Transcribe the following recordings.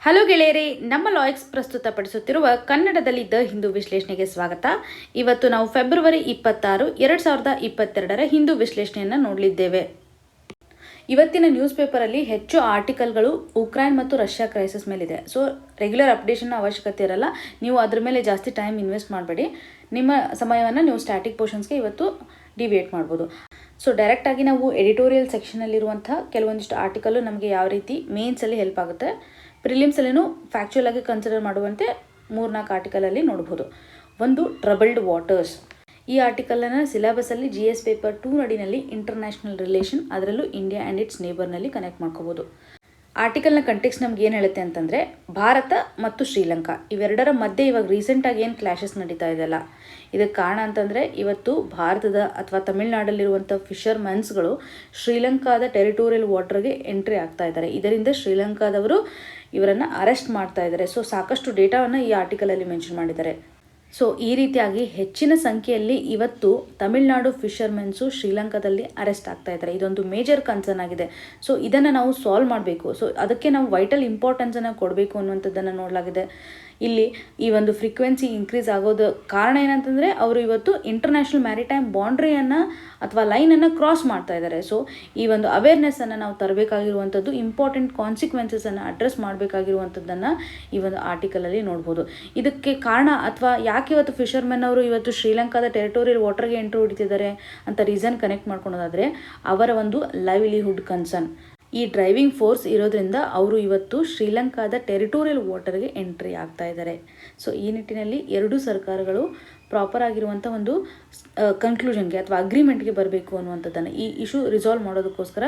Hello ಗೆಳೆಯರೇ, ನಮ್ಮ ಲಾಯಕ್ಸ್ ಪ್ರಸ್ತುತಪಡಿಸುತ್ತಿರುವ ಕನ್ನಡದಲ್ಲಿ ದ ಹಿಂದೂ ವಿಶ್ಲೇಷಣೆಗೆ ಸ್ವಾಗತ. ಇವತ್ತು ನಾವು ಫೆಬ್ರವರಿ 26, 2022 ಹಿಂದೂ ವಿಶ್ಲೇಷಣೆಯನ್ನು ನೋಡಲಿದ್ದೇವೆ. ಇವತ್ತಿನ ನ್ಯೂಸ್ ಪೇಪರಲ್ಲಿ ಹೆಚ್ಚು ಆರ್ಟಿಕಲ್ಗಳು ಉಕ್ರೇನ್ ಮತ್ತು ರಷ್ಯಾ ಕ್ರೈಸಿಸ್ ಮೇಲಿದೆ. ಸೊ ರೆಗ್ಯುಲರ್ ಅಪ್ಡೇಷನ್ ಅವಶ್ಯಕತೆ ಇರಲ್ಲ. ನೀವು ಅದ್ರ ಮೇಲೆ ಜಾಸ್ತಿ ಟೈಮ್ ಇನ್ವೆಸ್ಟ್ ಮಾಡಬೇಡಿ. ನಿಮ್ಮ ಸಮಯವನ್ನು ನೀವು ಸ್ಟ್ಯಾಟಿಕ್ ಪೋರ್ಷನ್ಸ್ಗೆ ಇವತ್ತು ಡಿವಿಯೇಟ್ ಮಾಡ್ಬೋದು. ಸೊ ಡೈರೆಕ್ಟಾಗಿ ನಾವು ಎಡಿಟೋರಿಯಲ್ ಸೆಕ್ಷನಲ್ಲಿರುವಂಥ ಕೆಲವೊಂದಿಷ್ಟು ಆರ್ಟಿಕಲ್ಲು ನಮಗೆ ಯಾವ ರೀತಿ ಮೇನ್ಸಲ್ಲಿ ಹೆಲ್ಪ್ ಆಗುತ್ತೆ, ಪ್ರಿಲಿಮ್ಸಲ್ಲಿನೂ ಫ್ಯಾಕ್ಚುಯಲ್ ಆಗಿ ಕನ್ಸಿಡರ್ ಮಾಡುವಂತೆ 3-4 ಆರ್ಟಿಕಲಲ್ಲಿ ನೋಡ್ಬೋದು. ಒಂದು, ಟ್ರಬಲ್ಡ್ ವಾಟರ್ಸ್. ಈ ಆರ್ಟಿಕಲನ್ನು ಸಿಲೆಬಸಲ್ಲಿ GS ಪೇಪರ್ 2 ನಡಿನಲ್ಲಿ ಇಂಟರ್ನ್ಯಾಷನಲ್ ರಿಲೇಷನ್, ಅದರಲ್ಲೂ ಇಂಡಿಯಾ ಆ್ಯಂಡ್ ಇಟ್ಸ್ ನೇಬರ್ನಲ್ಲಿ ಕನೆಕ್ಟ್ ಮಾಡ್ಕೋಬೋದು. ಆರ್ಟಿಕಲ್ನ ಕಂಟೆಕ್ಸ್ಟ್ ನಮ್ಗೆ ಏನು ಹೇಳುತ್ತೆ ಅಂತಂದರೆ, ಭಾರತ ಮತ್ತು ಶ್ರೀಲಂಕಾ ಇವೆರಡರ ಮಧ್ಯೆ ಇವಾಗ ರೀಸೆಂಟಾಗಿ ಏನು ಕ್ಲಾಶಸ್ ನಡೀತಾ ಇದೆಯಲ್ಲ, ಇದಕ್ಕೆ ಕಾರಣ ಅಂತಂದರೆ ಇವತ್ತು ಭಾರತದ ಅಥವಾ ತಮಿಳುನಾಡಲ್ಲಿರುವಂಥ ಫಿಷರ್ಮನ್ಸ್ಗಳು ಶ್ರೀಲಂಕಾದ ಟೆರಿಟೋರಿಯಲ್ ವಾಟರ್ಗೆ ಎಂಟ್ರಿ ಆಗ್ತಾ ಇದ್ದಾರೆ. ಇದರಿಂದ ಶ್ರೀಲಂಕಾದವರು ಇವರನ್ನು ಅರೆಸ್ಟ್ ಮಾಡ್ತಾ ಇದ್ದಾರೆ. ಸೊ ಸಾಕಷ್ಟು ಡೇಟಾವನ್ನು ಈ ಆರ್ಟಿಕಲಲ್ಲಿ ಮೆನ್ಷನ್ ಮಾಡಿದ್ದಾರೆ. ಸೊ ಈ ರೀತಿಯಾಗಿ ಹೆಚ್ಚಿನ ಸಂಖ್ಯೆಯಲ್ಲಿ ಇವತ್ತು ತಮಿಳುನಾಡು ಫಿಷರ್ಮೆನ್ಸು ಶ್ರೀಲಂಕಾದಲ್ಲಿ ಅರೆಸ್ಟ್ ಆಗ್ತಾ ಇದ್ದಾರೆ. ಇದೊಂದು ಮೇಜರ್ ಕನ್ಸರ್ನ್ ಆಗಿದೆ. ಸೊ ಇದನ್ನು ನಾವು ಸಾಲ್ವ್ ಮಾಡಬೇಕು. ಸೊ ಅದಕ್ಕೆ ನಾವು ವೈಟಲ್ ಇಂಪಾರ್ಟೆನ್ಸನ್ನು ಕೊಡಬೇಕು ಅನ್ನುವಂಥದ್ದನ್ನು ನೋಡಲಾಗಿದೆ. ಇಲ್ಲಿ ಈ ಒಂದು ಫ್ರೀಕ್ವೆನ್ಸಿ ಇನ್ಕ್ರೀಸ್ ಆಗೋದು ಕಾರಣ ಏನಂತಂದರೆ, ಅವರು ಇವತ್ತು ಇಂಟರ್ನ್ಯಾಷನಲ್ ಮ್ಯಾರಿಟೈಮ್ ಬೌಂಡ್ರಿಯನ್ನು ಅಥವಾ ಲೈನನ್ನು ಕ್ರಾಸ್ ಮಾಡ್ತಾ ಇದ್ದಾರೆ. ಸೊ ಈ ಒಂದು ಅವೇರ್ನೆಸ್ಸನ್ನು ನಾವು ತರಬೇಕಾಗಿರುವಂಥದ್ದು, ಇಂಪಾರ್ಟೆಂಟ್ ಕಾನ್ಸಿಕ್ವೆನ್ಸಸನ್ನು ಅಡ್ರೆಸ್ ಮಾಡಬೇಕಾಗಿರುವಂಥದ್ದನ್ನು ಈ ಒಂದು ಆರ್ಟಿಕಲಲ್ಲಿ ನೋಡ್ಬೋದು. ಇದಕ್ಕೆ ಕಾರಣ ಅಥವಾ ಯಾಕೆ ಇವತ್ತು ಫಿಷರ್ಮೆನ್ ಅವರು ಇವತ್ತು ಶ್ರೀಲಂಕಾದ ಟೆರಿಟೋರಿಯಲ್ ವಾಟರ್ಗೆ ಎಂಟ್ರಿ ಹೊಡಿತಿದ್ದಾರೆ ಅಂತ ರೀಸನ್ ಕನೆಕ್ಟ್ ಮಾಡ್ಕೊಳೋದಾದರೆ, ಅವರ ಒಂದು ಲೈವ್ಲಿಹುಡ್ ಕನ್ಸರ್ನ್. ಈ ಡ್ರೈವಿಂಗ್ ಫೋರ್ಸ್ ಇರೋದ್ರಿಂದ ಅವರು ಇವತ್ತು ಶ್ರೀಲಂಕಾದ ಟೆರಿಟೋರಿಯಲ್ ವಾಟರ್ಗೆ ಎಂಟ್ರಿ ಆಗ್ತಾ ಇದ್ದಾರೆ. ಸೊ ಈ ನಿಟ್ಟಿನಲ್ಲಿ ಎರಡೂ ಸರ್ಕಾರಗಳು ಪ್ರಾಪರ್ ಆಗಿರುವಂಥ ಒಂದು ಕನ್ಕ್ಲೂಷನ್ಗೆ ಅಥವಾ ಅಗ್ರಿಮೆಂಟ್ಗೆ ಬರಬೇಕು ಅನ್ನುವಂಥದ್ದನ್ನು, ಈ ಇಶ್ಯೂ ರಿಸಾಲ್ವ್ ಮಾಡೋದಕ್ಕೋಸ್ಕರ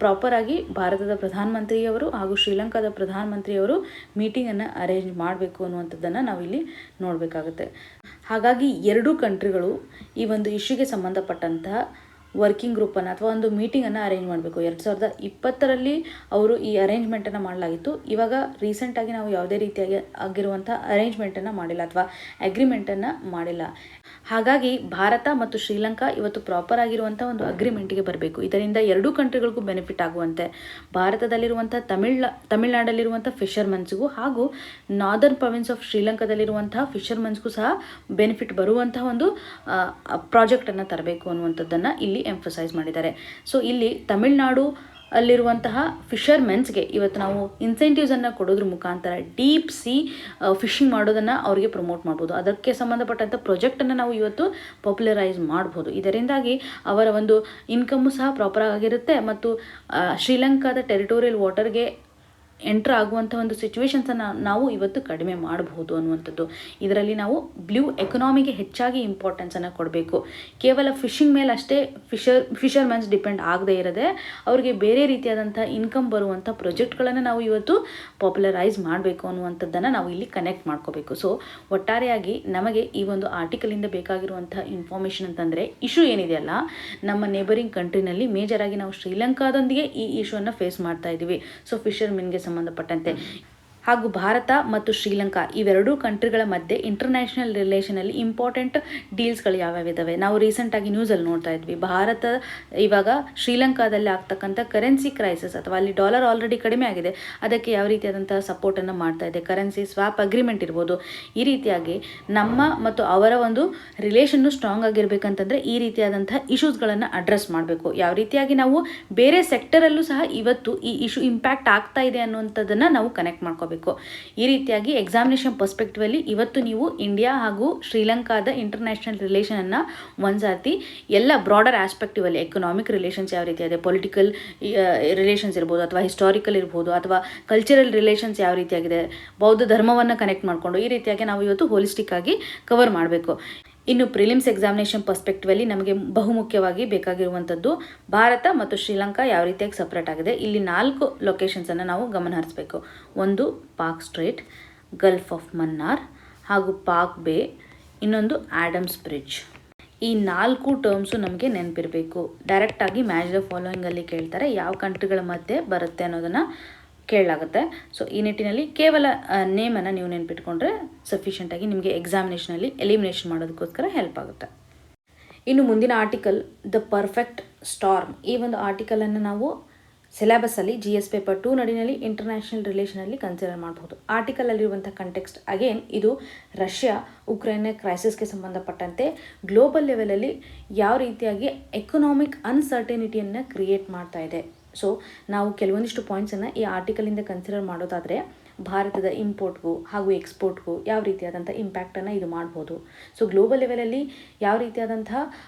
ಪ್ರಾಪರಾಗಿ ಭಾರತದ ಪ್ರಧಾನಮಂತ್ರಿಯವರು ಹಾಗೂ ಶ್ರೀಲಂಕಾದ ಪ್ರಧಾನಮಂತ್ರಿಯವರು ಮೀಟಿಂಗನ್ನು ಅರೇಂಜ್ ಮಾಡಬೇಕು ಅನ್ನುವಂಥದ್ದನ್ನು ನಾವಿಲ್ಲಿ ನೋಡಬೇಕಾಗುತ್ತೆ. ಹಾಗಾಗಿ ಎರಡೂ ಕಂಟ್ರಿಗಳು ಈ ಒಂದು ಇಶ್ಯೂಗೆ ಸಂಬಂಧಪಟ್ಟಂತಹ ವರ್ಕಿಂಗ್ ಗ್ರೂಪನ್ನು ಅಥವಾ ಒಂದು ಮೀಟಿಂಗನ್ನು ಅರೇಂಜ್ ಮಾಡಬೇಕು. 2020ರಲ್ಲಿ ಅವರು ಈ ಅರೇಂಜ್ಮೆಂಟನ್ನು ಮಾಡಲಾಗಿತ್ತು. ಇವಾಗ ರೀಸೆಂಟಾಗಿ ನಾವು ಯಾವುದೇ ರೀತಿಯಾಗಿ ಆಗಿರುವಂಥ ಅರೇಂಜ್ಮೆಂಟನ್ನು ಮಾಡಿಲ್ಲ ಅಥವಾ ಅಗ್ರಿಮೆಂಟನ್ನು ಮಾಡಿಲ್ಲ. ಹಾಗಾಗಿ ಭಾರತ ಮತ್ತು ಶ್ರೀಲಂಕಾ ಇವತ್ತು ಪ್ರಾಪರ್ ಆಗಿರುವಂಥ ಒಂದು ಅಗ್ರಿಮೆಂಟ್ಗೆ ಬರಬೇಕು. ಇದರಿಂದ ಎರಡೂ ಕಂಟ್ರಿಗಳಿಗೂ ಬೆನಿಫಿಟ್ ಆಗುವಂತೆ, ಭಾರತದಲ್ಲಿರುವಂಥ ತಮಿಳುನಾಡಲ್ಲಿರುವಂಥ ಫಿಷರ್ಮನ್ಸ್ಗೂ ಹಾಗೂ ನಾರ್ದರ್ನ್ ಪ್ರಾವಿನ್ಸ್ ಆಫ್ ಶ್ರೀಲಂಕಾದಲ್ಲಿರುವಂಥ ಫಿಷರ್ಮನ್ಸ್ಗೂ ಸಹ ಬೆನಿಫಿಟ್ ಬರುವಂತಹ ಒಂದು ಪ್ರಾಜೆಕ್ಟನ್ನು ತರಬೇಕು ಅನ್ನುವಂಥದ್ದನ್ನು ಇಲ್ಲಿ ಎಂಫಸೈಸ್ ಮಾಡಿದ್ದಾರೆ. ಸೊ ಇಲ್ಲಿ ತಮಿಳುನಾಡು ಅಲ್ಲಿರುವಂತಹ ಫಿಷರ್ಮೆನ್ಸ್ಗೆ ಇವತ್ತು ನಾವು ಇನ್ಸೆಂಟಿವ್ಸನ್ನು ಕೊಡೋದ್ರ ಮುಖಾಂತರ ಡೀಪ್ ಸಿ ಫಿಶಿಂಗ್ ಮಾಡೋದನ್ನು ಅವರಿಗೆ ಪ್ರಮೋಟ್ ಮಾಡ್ಬೋದು. ಅದಕ್ಕೆ ಸಂಬಂಧಪಟ್ಟಂಥ ಪ್ರಾಜೆಕ್ಟನ್ನು ನಾವು ಇವತ್ತು ಪಾಪ್ಯುಲರೈಸ್ ಮಾಡ್ಬೋದು. ಇದರಿಂದಾಗಿ ಅವರ ಒಂದು ಇನ್ಕಮ್ಮು ಸಹ ಪ್ರಾಪರ್ ಆಗಿರುತ್ತೆ ಮತ್ತು ಶ್ರೀಲಂಕಾದ ಟೆರಿಟೋರಿಯಲ್ ವಾಟರ್ಗೆ ಎಂಟ್ರ್ ಆಗುವಂಥ ಒಂದು ಸಿಚುವೇಶನ್ಸನ್ನು ನಾವು ಇವತ್ತು ಕಡಿಮೆ ಮಾಡಬಹುದು ಅನ್ನುವಂಥದ್ದು. ಇದರಲ್ಲಿ ನಾವು ಬ್ಲೂ ಎಕನಾಮಿಗೆ ಹೆಚ್ಚಾಗಿ ಇಂಪಾರ್ಟೆನ್ಸನ್ನು ಕೊಡಬೇಕು. ಕೇವಲ ಫಿಶಿಂಗ್ ಮೇಲೆ ಅಷ್ಟೇ ಫಿಷರ್ಮನ್ಸ್ ಡಿಪೆಂಡ್ ಆಗದೇ ಇರದೆ ಅವರಿಗೆ ಬೇರೆ ರೀತಿಯಾದಂಥ ಇನ್ಕಮ್ ಬರುವಂಥ ಪ್ರಾಜೆಕ್ಟ್ಗಳನ್ನು ನಾವು ಇವತ್ತು ಪಾಪ್ಯುಲರೈಸ್ ಮಾಡಬೇಕು ಅನ್ನುವಂಥದ್ದನ್ನು ನಾವು ಇಲ್ಲಿ ಕನೆಕ್ಟ್ ಮಾಡ್ಕೋಬೇಕು. ಸೊ ಒಟ್ಟಾರೆಯಾಗಿ ನಮಗೆ ಈ ಒಂದು ಆರ್ಟಿಕಲಿಂದ ಬೇಕಾಗಿರುವಂಥ ಇನ್ಫಾರ್ಮೇಷನ್ ಅಂತಂದರೆ, ಇಶ್ಯೂ ಏನಿದೆಯಲ್ಲ ನಮ್ಮ ನೇಬರಿಂಗ್ ಕಂಟ್ರಿನಲ್ಲಿ ಮೇಜರಾಗಿ ನಾವು ಶ್ರೀಲಂಕಾದೊಂದಿಗೆ ಈ ಇಶ್ಯೂವನ್ನು ಫೇಸ್ ಮಾಡ್ತಾ ಇದ್ದೀವಿ. ಸೊ ಫಿಷರ್ಮೆನ್ಗೆ ಸಂಬಂಧಪಟ್ಟಂತೆ ಹಾಗೂ ಭಾರತ ಮತ್ತು ಶ್ರೀಲಂಕಾ ಇವೆರಡೂ ಕಂಟ್ರಿಗಳ ಮಧ್ಯೆ ಇಂಟರ್ನ್ಯಾಷನಲ್ ರಿಲೇಷನಲ್ಲಿ ಇಂಪಾರ್ಟೆಂಟ್ ಡೀಲ್ಸ್ಗಳು ಯಾವ್ಯಾವಿದ್ದಾವೆ ನಾವು ರೀಸೆಂಟಾಗಿ ನ್ಯೂಸಲ್ಲಿ ನೋಡ್ತಾ ಇದ್ವಿ. ಭಾರತ ಇವಾಗ ಶ್ರೀಲಂಕಾದಲ್ಲಿ ಆಗ್ತಕ್ಕಂಥ ಕರೆನ್ಸಿ ಕ್ರೈಸಿಸ್ ಅಥವಾ ಅಲ್ಲಿ ಡಾಲರ್ ಆಲ್ರೆಡಿ ಕಡಿಮೆ ಆಗಿದೆ, ಅದಕ್ಕೆ ಯಾವ ರೀತಿಯಾದಂಥ ಸಪೋರ್ಟನ್ನು ಮಾಡ್ತಾ ಇದೆ, ಕರೆನ್ಸಿ ಸ್ವಾಪ್ ಅಗ್ರಿಮೆಂಟ್ ಇರ್ಬೋದು. ಈ ರೀತಿಯಾಗಿ ನಮ್ಮ ಮತ್ತು ಅವರ ಒಂದು ರಿಲೇಷನ್ನು ಸ್ಟ್ರಾಂಗ್ ಆಗಿರಬೇಕಂತಂದರೆ ಈ ರೀತಿಯಾದಂಥ ಇಶ್ಯೂಸ್ಗಳನ್ನು ಅಡ್ರೆಸ್ ಮಾಡಬೇಕು. ಯಾವ ರೀತಿಯಾಗಿ ನಾವು ಬೇರೆ ಸೆಕ್ಟರಲ್ಲೂ ಸಹ ಇವತ್ತು ಈ ಇಶ್ಯೂ ಇಂಪ್ಯಾಕ್ಟ್ ಆಗ್ತಾ ಇದೆ ಅನ್ನುವಂಥದ್ದನ್ನು ನಾವು ಕನೆಕ್ಟ್ ಮಾಡ್ಕೋಬೇಕು. ಈ ರೀತಿಯಾಗಿ ಎಕ್ಸಾಮಿನೇಷನ್ ಪರ್ಸ್ಪೆಕ್ಟಿವಲ್ಲಿ ಇವತ್ತು ನೀವು ಇಂಡಿಯಾ ಹಾಗೂ ಶ್ರೀಲಂಕಾದ ಇಂಟರ್ನ್ಯಾಷನಲ್ ರಿಲೇಷನನ್ನು ಒಂದ್ಸರ್ತಿ ಎಲ್ಲ ಬ್ರಾಡರ್ ಆಸ್ಪೆಕ್ಟಿವಲ್ಲಿ ಎಕನಾಮಿಕ್ ರಿಲೇಷನ್ಸ್ ಯಾವ ರೀತಿ ಇದೆ, ಪೊಲಿಟಿಕಲ್ ರಿಲೇಷನ್ಸ್ ಇರ್ಬೋದು ಅಥವಾ ಹಿಸ್ಟಾರಿಕಲ್ ಇರ್ಬೋದು ಅಥವಾ ಕಲ್ಚರಲ್ ರಿಲೇಷನ್ಸ್ ಯಾವ ರೀತಿಯಾಗಿದೆ, ಬೌದ್ಧ ಧರ್ಮವನ್ನು ಕನೆಕ್ಟ್ ಮಾಡಿಕೊಂಡು ಈ ರೀತಿಯಾಗಿ ನಾವು ಇವತ್ತು ಹೋಲಿಸ್ಟಿಕ್ ಆಗಿ ಕವರ್ ಮಾಡಬೇಕು. ಇನ್ನು ಪ್ರಿಲಿಮ್ಸ್ ಎಕ್ಸಾಮಿನೇಷನ್ ಪರ್ಸ್ಪೆಕ್ಟಿವಲ್ಲಿ ನಮಗೆ ಬಹುಮುಖ್ಯವಾಗಿ ಬೇಕಾಗಿರುವಂಥದ್ದು ಭಾರತ ಮತ್ತು ಶ್ರೀಲಂಕಾ ಯಾವ ರೀತಿಯಾಗಿ ಸಪ್ರೇಟ್ ಆಗಿದೆ. ಇಲ್ಲಿ 4 ಲೊಕೇಶನ್ಸನ್ನು ನಾವು ಗಮನ ಹರಿಸಬೇಕು. ಒಂದು Palk strait, gulf of Mannar ಹಾಗೂ ಪಾಕ್ ಬೇ, ಇನ್ನೊಂದು ಆಡಮ್ಸ್ ಬ್ರಿಡ್ಜ್. ಈ 4 ಟರ್ಮ್ಸು ನಮಗೆ ನೆನಪಿರಬೇಕು. ಡೈರೆಕ್ಟಾಗಿ ಮ್ಯಾಚ್ ದ ಫಾಲೋಯಿಂಗಲ್ಲಿ ಕೇಳ್ತಾರೆ, ಯಾವ ಕಂಟ್ರಿಗಳ ಮಧ್ಯೆ ಬರುತ್ತೆ ಅನ್ನೋದನ್ನು ಕೇಳಲಾಗುತ್ತೆ. ಸೊ ಈ ನಿಟ್ಟಿನಲ್ಲಿ ಕೇವಲ ನೇಮನ್ನು ನೀವು ನೆನಪಿಟ್ಕೊಂಡ್ರೆ ಸಫಿಷಿಯೆಂಟಾಗಿ ನಿಮಗೆ ಎಕ್ಸಾಮಿನೇಷನಲ್ಲಿ ಎಲಿಮಿನೇಷನ್ ಮಾಡೋದಕ್ಕೋಸ್ಕರ ಹೆಲ್ಪ್ ಆಗುತ್ತೆ. ಇನ್ನು ಮುಂದಿನ ಆರ್ಟಿಕಲ್ ದ ಪರ್ಫೆಕ್ಟ್ ಸ್ಟಾರ್ಮ್. ಈ ಒಂದು ಆರ್ಟಿಕಲನ್ನು ನಾವು ಸಿಲೆಬಸ್ಸಲ್ಲಿ GS ಪೇಪರ್ 2 ನಡಿನಲ್ಲಿ ಇಂಟರ್ನ್ಯಾಷನಲ್ ರಿಲೇಷನಲ್ಲಿ ಕನ್ಸಿಡರ್ ಮಾಡಬಹುದು. ಆರ್ಟಿಕಲಲ್ಲಿರುವಂಥ ಕಂಟೆಕ್ಸ್ಟ್ ಅಗೇನ್ ಇದು ರಷ್ಯಾ ಉಕ್ರೇನ್ ಕ್ರೈಸಿಸ್ಗೆ ಸಂಬಂಧಪಟ್ಟಂತೆ ಗ್ಲೋಬಲ್ ಲೆವೆಲಲ್ಲಿ ಯಾವ ರೀತಿಯಾಗಿ ಎಕನಾಮಿಕ್ ಅನ್ಸರ್ಟನಿಟಿಯನ್ನು ಕ್ರಿಯೇಟ್ ಮಾಡ್ತಾ ಇದೆ. ಸೊ ನಾವು ಕೆಲವೊಂದಿಷ್ಟು ಪಾಯಿಂಟ್ಸನ್ನು ಈ ಆರ್ಟಿಕಲಿಂದ ಕನ್ಸಿಡರ್ ಮಾಡೋದಾದರೆ ಭಾರತದ ಇಂಪೋರ್ಟ್ಗೂ ಹಾಗೂ ಎಕ್ಸ್ಪೋರ್ಟ್ಗೂ ಯಾವ ರೀತಿಯಾದಂಥ ಇಂಪ್ಯಾಕ್ಟನ್ನು ಇದು ಮಾಡ್ಬೋದು. ಸೊ ಗ್ಲೋಬಲ್ ಲೆವೆಲಲ್ಲಿ ಯಾವ ರೀತಿಯಾದಂಥ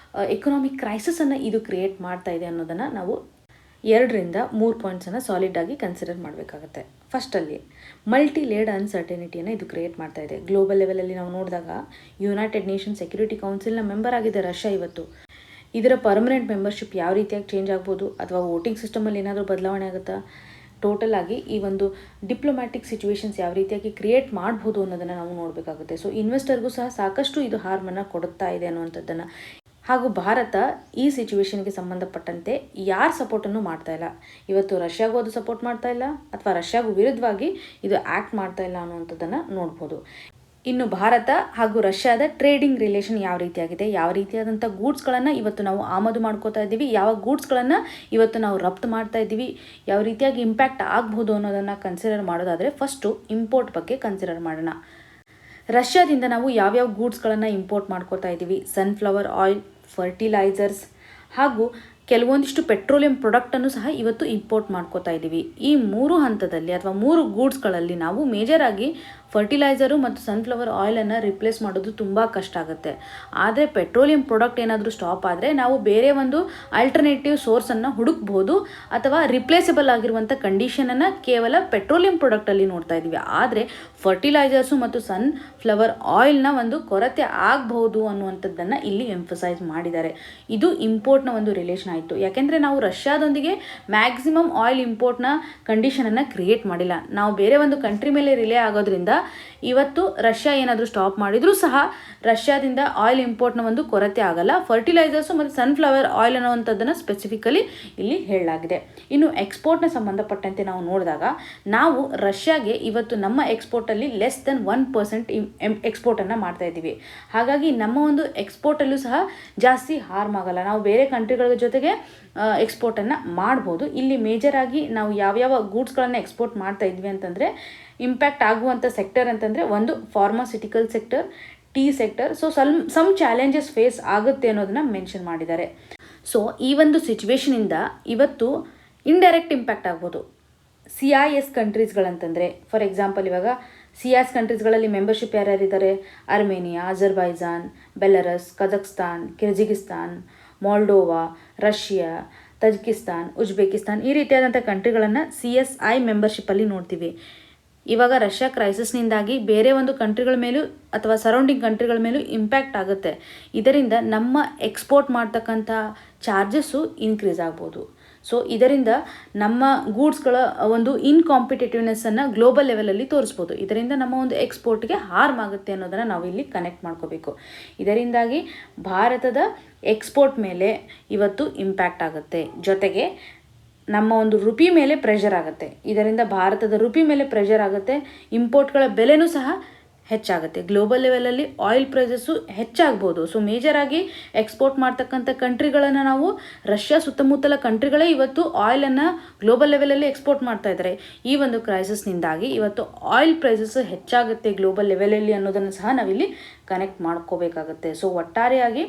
ಎಕನಾಮಿಕ್ ಕ್ರೈಸಿಸನ್ನು ಇದು ಕ್ರಿಯೇಟ್ ಮಾಡ್ತಾ ಇದೆ ಅನ್ನೋದನ್ನು ನಾವು 2 ರಿಂದ 3 ಪಾಯಿಂಟ್ಸನ್ನು ಸಾಲಿಡಾಗಿ ಕನ್ಸಿಡರ್ ಮಾಡಬೇಕಾಗುತ್ತೆ. ಫಸ್ಟಲ್ಲಿ ಮಲ್ಟಿ ಲೇಡ್ ಅನ್ಸರ್ಟನಿಟಿಯನ್ನು ಇದು ಕ್ರಿಯೇಟ್ ಮಾಡ್ತಾ ಇದೆ. ಗ್ಲೋಬಲ್ ಲೆವೆಲಲ್ಲಿ ನಾವು ನೋಡಿದಾಗ ಯುನೈಟೆಡ್ ನೇಷನ್ ಸೆಕ್ಯೂರಿಟಿ ಕೌನ್ಸಿಲ್ನ ಮೆಂಬರ್ ಆಗಿದೆ ರಷ್ಯಾ ಇವತ್ತು. ಇದರ ಪರ್ಮನೆಂಟ್ ಮೆಂಬರ್ಶಿಪ್ ಯಾವ ರೀತಿಯಾಗಿ ಚೇಂಜ್ ಆಗ್ಬೋದು ಅಥವಾ ವೋಟಿಂಗ್ ಸಿಸ್ಟಮಲ್ಲಿ ಏನಾದರೂ ಬದಲಾವಣೆ ಆಗುತ್ತಾ, ಟೋಟಲ್ ಆಗಿ ಈ ಒಂದು ಡಿಪ್ಲೊಮ್ಯಾಟಿಕ್ ಸಿಚುವೇಶನ್ಸ್ ಯಾವ ರೀತಿಯಾಗಿ ಕ್ರಿಯೇಟ್ ಮಾಡ್ಬೋದು ಅನ್ನೋದನ್ನು ನಾವು ನೋಡಬೇಕಾಗುತ್ತೆ. ಸೊ ಇನ್ವೆಸ್ಟರ್ಗೂ ಸಹ ಸಾಕಷ್ಟು ಇದು ಹಾರ್ಮನ್ನು ಕೊಡುತ್ತಾ ಇದೆ ಅನ್ನುವಂಥದ್ದನ್ನು, ಹಾಗೂ ಭಾರತ ಈ ಸಿಚುವೇಶನ್ಗೆ ಸಂಬಂಧಪಟ್ಟಂತೆ ಯಾರ ಸಪೋರ್ಟನ್ನು ಮಾಡ್ತಾ ಇಲ್ಲ. ಇವತ್ತು ರಷ್ಯಾಗೂ ಅದು ಸಪೋರ್ಟ್ ಮಾಡ್ತಾ ಇಲ್ಲ ಅಥವಾ ರಷ್ಯಾಗೂ ವಿರುದ್ಧವಾಗಿ ಇದು ಆ್ಯಕ್ಟ್ ಮಾಡ್ತಾ ಇಲ್ಲ ಅನ್ನುವಂಥದ್ದನ್ನು ನೋಡ್ಬೋದು. ಇನ್ನು ಭಾರತ ಹಾಗೂ ರಷ್ಯಾದ ಟ್ರೇಡಿಂಗ್ ರಿಲೇಷನ್ ಯಾವ ರೀತಿಯಾಗಿದೆ, ಯಾವ ರೀತಿಯಾದಂಥ ಗೂಡ್ಸ್ಗಳನ್ನು ಇವತ್ತು ನಾವು ಆಮದು ಮಾಡ್ಕೋತಾ ಇದ್ದೀವಿ, ಯಾವ ಗೂಡ್ಸ್ಗಳನ್ನು ಇವತ್ತು ನಾವು ರಫ್ತು ಮಾಡ್ತಾ ಇದ್ದೀವಿ, ಯಾವ ರೀತಿಯಾಗಿ ಇಂಪ್ಯಾಕ್ಟ್ ಆಗ್ಬೋದು ಅನ್ನೋದನ್ನು ಕನ್ಸಿಡರ್ ಮಾಡೋದಾದರೆ ಫಸ್ಟು ಇಂಪೋರ್ಟ್ ಬಗ್ಗೆ ಕನ್ಸಿಡರ್ ಮಾಡೋಣ. ರಷ್ಯಾದಿಂದ ನಾವು ಯಾವ್ಯಾವ ಗೂಡ್ಸ್ಗಳನ್ನು ಇಂಪೋರ್ಟ್ ಮಾಡ್ಕೋತಾ ಇದ್ದೀವಿ, ಸನ್ಫ್ಲವರ್ ಆಯಿಲ್, ಫರ್ಟಿಲೈಸರ್ಸ್ ಹಾಗೂ ಕೆಲವೊಂದಿಷ್ಟು ಪೆಟ್ರೋಲಿಯಂ ಪ್ರಾಡಕ್ಟನ್ನು ಸಹ ಇವತ್ತು ಇಂಪೋರ್ಟ್ ಮಾಡ್ಕೋತಾ ಇದ್ದೀವಿ. ಈ 3 ಹಂತದಲ್ಲಿ ಅಥವಾ 3 ಗೂಡ್ಸ್ಗಳಲ್ಲಿ ನಾವು ಮೇಜರಾಗಿ ಫರ್ಟಿಲೈಸರು ಮತ್ತು ಸನ್ಫ್ಲವರ್ ಆಯಿಲನ್ನು ರಿಪ್ಲೇಸ್ ಮಾಡೋದು ತುಂಬ ಕಷ್ಟ ಆಗುತ್ತೆ. ಆದರೆ ಪೆಟ್ರೋಲಿಯಂ ಪ್ರಾಡಕ್ಟ್ ಏನಾದರೂ ಸ್ಟಾಪ್ ಆದರೆ ನಾವು ಬೇರೆ ಒಂದು ಆಲ್ಟರ್ನೇಟಿವ್ ಸೋರ್ಸನ್ನು ಹುಡುಕ್ಬೋದು ಅಥವಾ ರಿಪ್ಲೇಸಬಲ್ ಆಗಿರುವಂಥ ಕಂಡೀಷನನ್ನು ಕೇವಲ ಪೆಟ್ರೋಲಿಯಂ ಪ್ರಾಡಕ್ಟಲ್ಲಿ ನೋಡ್ತಾ ಇದ್ದೀವಿ. ಆದರೆ ಫರ್ಟಿಲೈಸರ್ಸು ಮತ್ತು ಸನ್ಫ್ಲವರ್ ಆಯಿಲ್ನ ಒಂದು ಕೊರತೆ ಆಗಬಹುದು ಅನ್ನುವಂಥದ್ದನ್ನು ಇಲ್ಲಿ ಎಂಫಸೈಸ್ ಮಾಡಿದ್ದಾರೆ. ಇದು ಇಂಪೋರ್ಟ್ನ ಒಂದು ರಿಲೇಷನ್ ಆಯಿತು. ಯಾಕೆಂದರೆ ನಾವು ರಷ್ಯಾದೊಂದಿಗೆ ಮ್ಯಾಕ್ಸಿಮಮ್ ಆಯಿಲ್ ಇಂಪೋರ್ಟ್ನ ಕಂಡೀಷನನ್ನು ಕ್ರಿಯೇಟ್ ಮಾಡಿಲ್ಲ. ನಾವು ಬೇರೆ ಒಂದು ಕಂಟ್ರಿ ಮೇಲೆ ರಿಲೇ ಆಗೋದ್ರಿಂದ ಇವತ್ತು ರಷ್ಯಾ ಏನಾದರೂ ಸ್ಟಾಪ್ ಮಾಡಿದರೂ ಸಹ ರಷ್ಯಾದಿಂದ ಆಯಿಲ್ ಇಂಪೋರ್ಟ್ನ ಒಂದು ಕೊರತೆ ಆಗಲ್ಲ. ಫರ್ಟಿಲೈಸರ್ಸು ಮತ್ತು ಸನ್ಫ್ಲವರ್ ಆಯಿಲ್ ಅನ್ನುವಂಥದ್ದನ್ನು ಸ್ಪೆಸಿಫಿಕಲಿ ಇಲ್ಲಿ ಹೇಳಲಾಗಿದೆ. ಇನ್ನು ಎಕ್ಸ್ಪೋರ್ಟ್ನ ಸಂಬಂಧಪಟ್ಟಂತೆ ನಾವು ನೋಡಿದಾಗ ನಾವು ರಷ್ಯಾಗೆ ಇವತ್ತು ನಮ್ಮ ಎಕ್ಸ್ಪೋರ್ಟಲ್ಲಿ ಲೆಸ್ ದೆನ್ 1% ಎಕ್ಸ್ಪೋರ್ಟನ್ನು ಮಾಡ್ತಾ ಇದ್ದೀವಿ. ಹಾಗಾಗಿ ನಮ್ಮ ಒಂದು ಎಕ್ಸ್ಪೋರ್ಟಲ್ಲೂ ಸಹ ಜಾಸ್ತಿ ಹಾರ್ಮ್ ಆಗಲ್ಲ. ನಾವು ಬೇರೆ ಕಂಟ್ರಿಗಳ ಜೊತೆಗೆ ಎಕ್ಸ್ಪೋರ್ಟನ್ನು ಮಾಡ್ಬೋದು. ಇಲ್ಲಿ ಮೇಜರಾಗಿ ನಾವು ಯಾವ್ಯಾವ ಗೂಡ್ಸ್ಗಳನ್ನು ಎಕ್ಸ್ಪೋರ್ಟ್ ಮಾಡ್ತಾ ಇದ್ವಿ ಅಂತಂದರೆ ಇಂಪ್ಯಾಕ್ಟ್ ಆಗುವಂಥ ಸೆಕ್ಟರ್ ಅಂತಂದರೆ ಒಂದು pharmaceutical sector, tea sector. So some challenges face ಆಗುತ್ತೆ ಅನ್ನೋದನ್ನ ಮೆನ್ಷನ್ ಮಾಡಿದ್ದಾರೆ. ಸೊ ಈ ಒಂದು ಸಿಚುವೇಶನಿಂದ ಇವತ್ತು ಇಂಡೈರೆಕ್ಟ್ ಇಂಪ್ಯಾಕ್ಟ್ ಆಗ್ಬೋದು. CIS ಕಂಟ್ರೀಸ್ಗಳಂತಂದರೆ ಫಾರ್ ಎಕ್ಸಾಂಪಲ್ ಇವಾಗ CIS ಕಂಟ್ರೀಸ್ಗಳಲ್ಲಿ ಮೆಂಬರ್ಶಿಪ್ ಯಾರ್ಯಾರಿದ್ದಾರೆ, Armenia, Azerbaijan, Belarus, Kazakhstan, Kyrgyzstan, Moldova, Russia, Tajikistan, Uzbekistan ಈ ರೀತಿಯಾದಂಥ ಕಂಟ್ರಿಗಳನ್ನು CSI ಮೆಂಬರ್ಶಿಪ್ಪಲ್ಲಿ ನೋಡ್ತೀವಿ. ಇವಾಗ ರಷ್ಯಾ ಕ್ರೈಸಿಸ್ನಿಂದಾಗಿ ಬೇರೆ ಒಂದು ಕಂಟ್ರಿಗಳ ಮೇಲೂ ಅಥವಾ ಸರೌಂಡಿಂಗ್ ಕಂಟ್ರಿಗಳ ಮೇಲೂ ಇಂಪ್ಯಾಕ್ಟ್ ಆಗುತ್ತೆ. ಇದರಿಂದ ನಮ್ಮ ಎಕ್ಸ್ಪೋರ್ಟ್ ಮಾಡ್ತಕ್ಕಂಥ ಚಾರ್ಜಸ್ಸು ಇನ್ಕ್ರೀಸ್ ಆಗ್ಬೋದು. ಸೊ ಇದರಿಂದ ನಮ್ಮ ಗೂಡ್ಸ್ಗಳ ಒಂದು ಇನ್ಕಾಂಪಿಟೇಟಿವ್ನೆಸ್ಸನ್ನು ಗ್ಲೋಬಲ್ ಲೆವೆಲಲ್ಲಿ ತೋರಿಸ್ಬೋದು. ಇದರಿಂದ ನಮ್ಮ ಒಂದು ಎಕ್ಸ್ಪೋರ್ಟ್ಗೆ ಹಾರ್ಮ್ ಆಗುತ್ತೆ ಅನ್ನೋದನ್ನು ನಾವು ಇಲ್ಲಿ ಕನೆಕ್ಟ್ ಮಾಡ್ಕೋಬೇಕು. ಇದರಿಂದಾಗಿ ಭಾರತದ ಎಕ್ಸ್ಪೋರ್ಟ್ ಮೇಲೆ ಇವತ್ತು ಇಂಪ್ಯಾಕ್ಟ್ ಆಗುತ್ತೆ. ಜೊತೆಗೆ ನಮ್ಮ ಒಂದು ರುಪಿ ಮೇಲೆ ಪ್ರೆಷರ್ ಆಗುತ್ತೆ. ಇದರಿಂದ ಭಾರತದ ರುಪಿ ಮೇಲೆ ಪ್ರೆಷರ್ ಆಗುತ್ತೆ. ಇಂಪೋರ್ಟ್ಗಳ ಬೆಲೆನೂ ಸಹ ಹೆಚ್ಚಾಗುತ್ತೆ. ಗ್ಲೋಬಲ್ ಲೆವೆಲಲ್ಲಿ ಆಯಿಲ್ ಪ್ರೈಸಸ್ಸು ಹೆಚ್ಚಾಗ್ಬೋದು. ಸೊ ಮೇಜರಾಗಿ ಎಕ್ಸ್ಪೋರ್ಟ್ ಮಾಡ್ತಕ್ಕಂಥ ಕಂಟ್ರಿಗಳನ್ನು ನಾವು ರಷ್ಯಾ ಸುತ್ತಮುತ್ತಲ ಕಂಟ್ರಿಗಳೇ ಇವತ್ತು ಆಯಿಲನ್ನು ಗ್ಲೋಬಲ್ ಲೆವೆಲಲ್ಲಿ ಎಕ್ಸ್ಪೋರ್ಟ್ ಮಾಡ್ತಾ ಇದ್ದಾರೆ. ಈ ಒಂದು ಕ್ರೈಸಿಸ್ನಿಂದಾಗಿ ಇವತ್ತು ಆಯಿಲ್ ಪ್ರೈಸಸ್ ಹೆಚ್ಚಾಗುತ್ತೆ ಗ್ಲೋಬಲ್ ಲೆವೆಲಲ್ಲಿ ಅನ್ನೋದನ್ನು ಸಹ ನಾವಿಲ್ಲಿ ಕನೆಕ್ಟ್ ಮಾಡ್ಕೋಬೇಕಾಗುತ್ತೆ. ಸೊ ಒಟ್ಟಾರೆಯಾಗಿ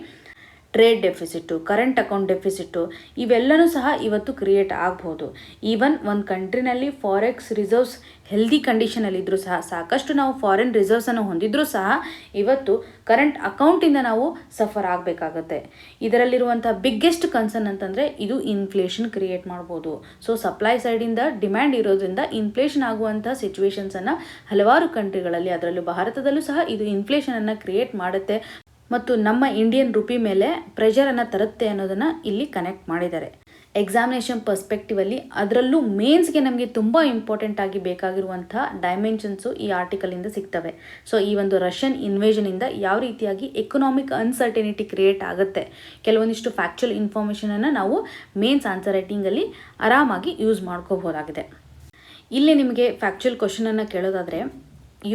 trade deficit, current account deficit ಇವೆಲ್ಲನೂ ಸಹ ಇವತ್ತು ಕ್ರಿಯೇಟ್ ಆಗ್ಬೋದು. ಈವನ್ ಒಂದು ಕಂಟ್ರಿನಲ್ಲಿ ಫಾರೆಕ್ಸ್ ರಿಸರ್ವ್ಸ್ ಹೆಲ್ದಿ ಕಂಡೀಷನಲ್ಲಿದ್ದರೂ ಸಹ, ಸಾಕಷ್ಟು ನಾವು ಫಾರಿನ್ ರಿಸರ್ವ್ಸನ್ನು ಹೊಂದಿದ್ರೂ ಸಹ ಇವತ್ತು ಕರೆಂಟ್ ಅಕೌಂಟಿಂದ ನಾವು ಸಫರ್ ಆಗಬೇಕಾಗತ್ತೆ. ಇದರಲ್ಲಿರುವಂಥ ಬಿಗ್ಗೆಸ್ಟ್ ಕನ್ಸರ್ನ್ ಅಂತಂದರೆ ಇದು ಇನ್ಫ್ಲೇಷನ್ ಕ್ರಿಯೇಟ್ ಮಾಡ್ಬೋದು. ಸೊ ಸಪ್ಲೈ ಸೈಡಿಂದ ಡಿಮ್ಯಾಂಡ್ ಇರೋದ್ರಿಂದ ಇನ್ಫ್ಲೇಷನ್ ಆಗುವಂಥ ಸಿಚುವೇಶನ್ಸನ್ನು ಹಲವಾರು ಕಂಟ್ರಿಗಳಲ್ಲಿ, ಅದರಲ್ಲೂ ಭಾರತದಲ್ಲೂ ಸಹ ಇದು ಇನ್ಫ್ಲೇಷನನ್ನು ಕ್ರಿಯೇಟ್ ಮಾಡುತ್ತೆ ಮತ್ತು ನಮ್ಮ ಇಂಡಿಯನ್ ರುಪಿ ಮೇಲೆ ಪ್ರೆಷರನ್ನು ತರುತ್ತೆ ಅನ್ನೋದನ್ನು ಇಲ್ಲಿ ಕನೆಕ್ಟ್ ಮಾಡಿದ್ದಾರೆ. ಎಕ್ಸಾಮಿನೇಷನ್ ಪರ್ಸ್ಪೆಕ್ಟಿವಲ್ಲಿ ಅದರಲ್ಲೂ ಮೇನ್ಸ್ಗೆ ನಮಗೆ ತುಂಬ ಇಂಪಾರ್ಟೆಂಟ್ ಆಗಿ ಬೇಕಾಗಿರುವಂಥ ಡೈಮೆನ್ಷನ್ಸು ಈ ಆರ್ಟಿಕಲಿಂದ ಸಿಗ್ತವೆ. ಸೊ ಈ ಒಂದು ರಷ್ಯನ್ ಇನ್ವೇಷನಿಂದ ಯಾವ ರೀತಿಯಾಗಿ ಎಕನಾಮಿಕ್ ಅನ್ಸರ್ಟನಿಟಿ ಕ್ರಿಯೇಟ್ ಆಗುತ್ತೆ, ಕೆಲವೊಂದಿಷ್ಟು ಫ್ಯಾಕ್ಚುಯಲ್ ಇನ್ಫಾರ್ಮೇಷನನ್ನು ನಾವು ಮೇನ್ಸ್ ಆನ್ಸರ್ ರೈಟಿಂಗಲ್ಲಿ ಆರಾಮಾಗಿ ಯೂಸ್ ಮಾಡ್ಕೋಬೋದಾಗಿದೆ. ಇಲ್ಲಿ ನಿಮಗೆ ಫ್ಯಾಕ್ಚುಯಲ್ ಕ್ವಶನನ್ನು ಕೇಳೋದಾದರೆ,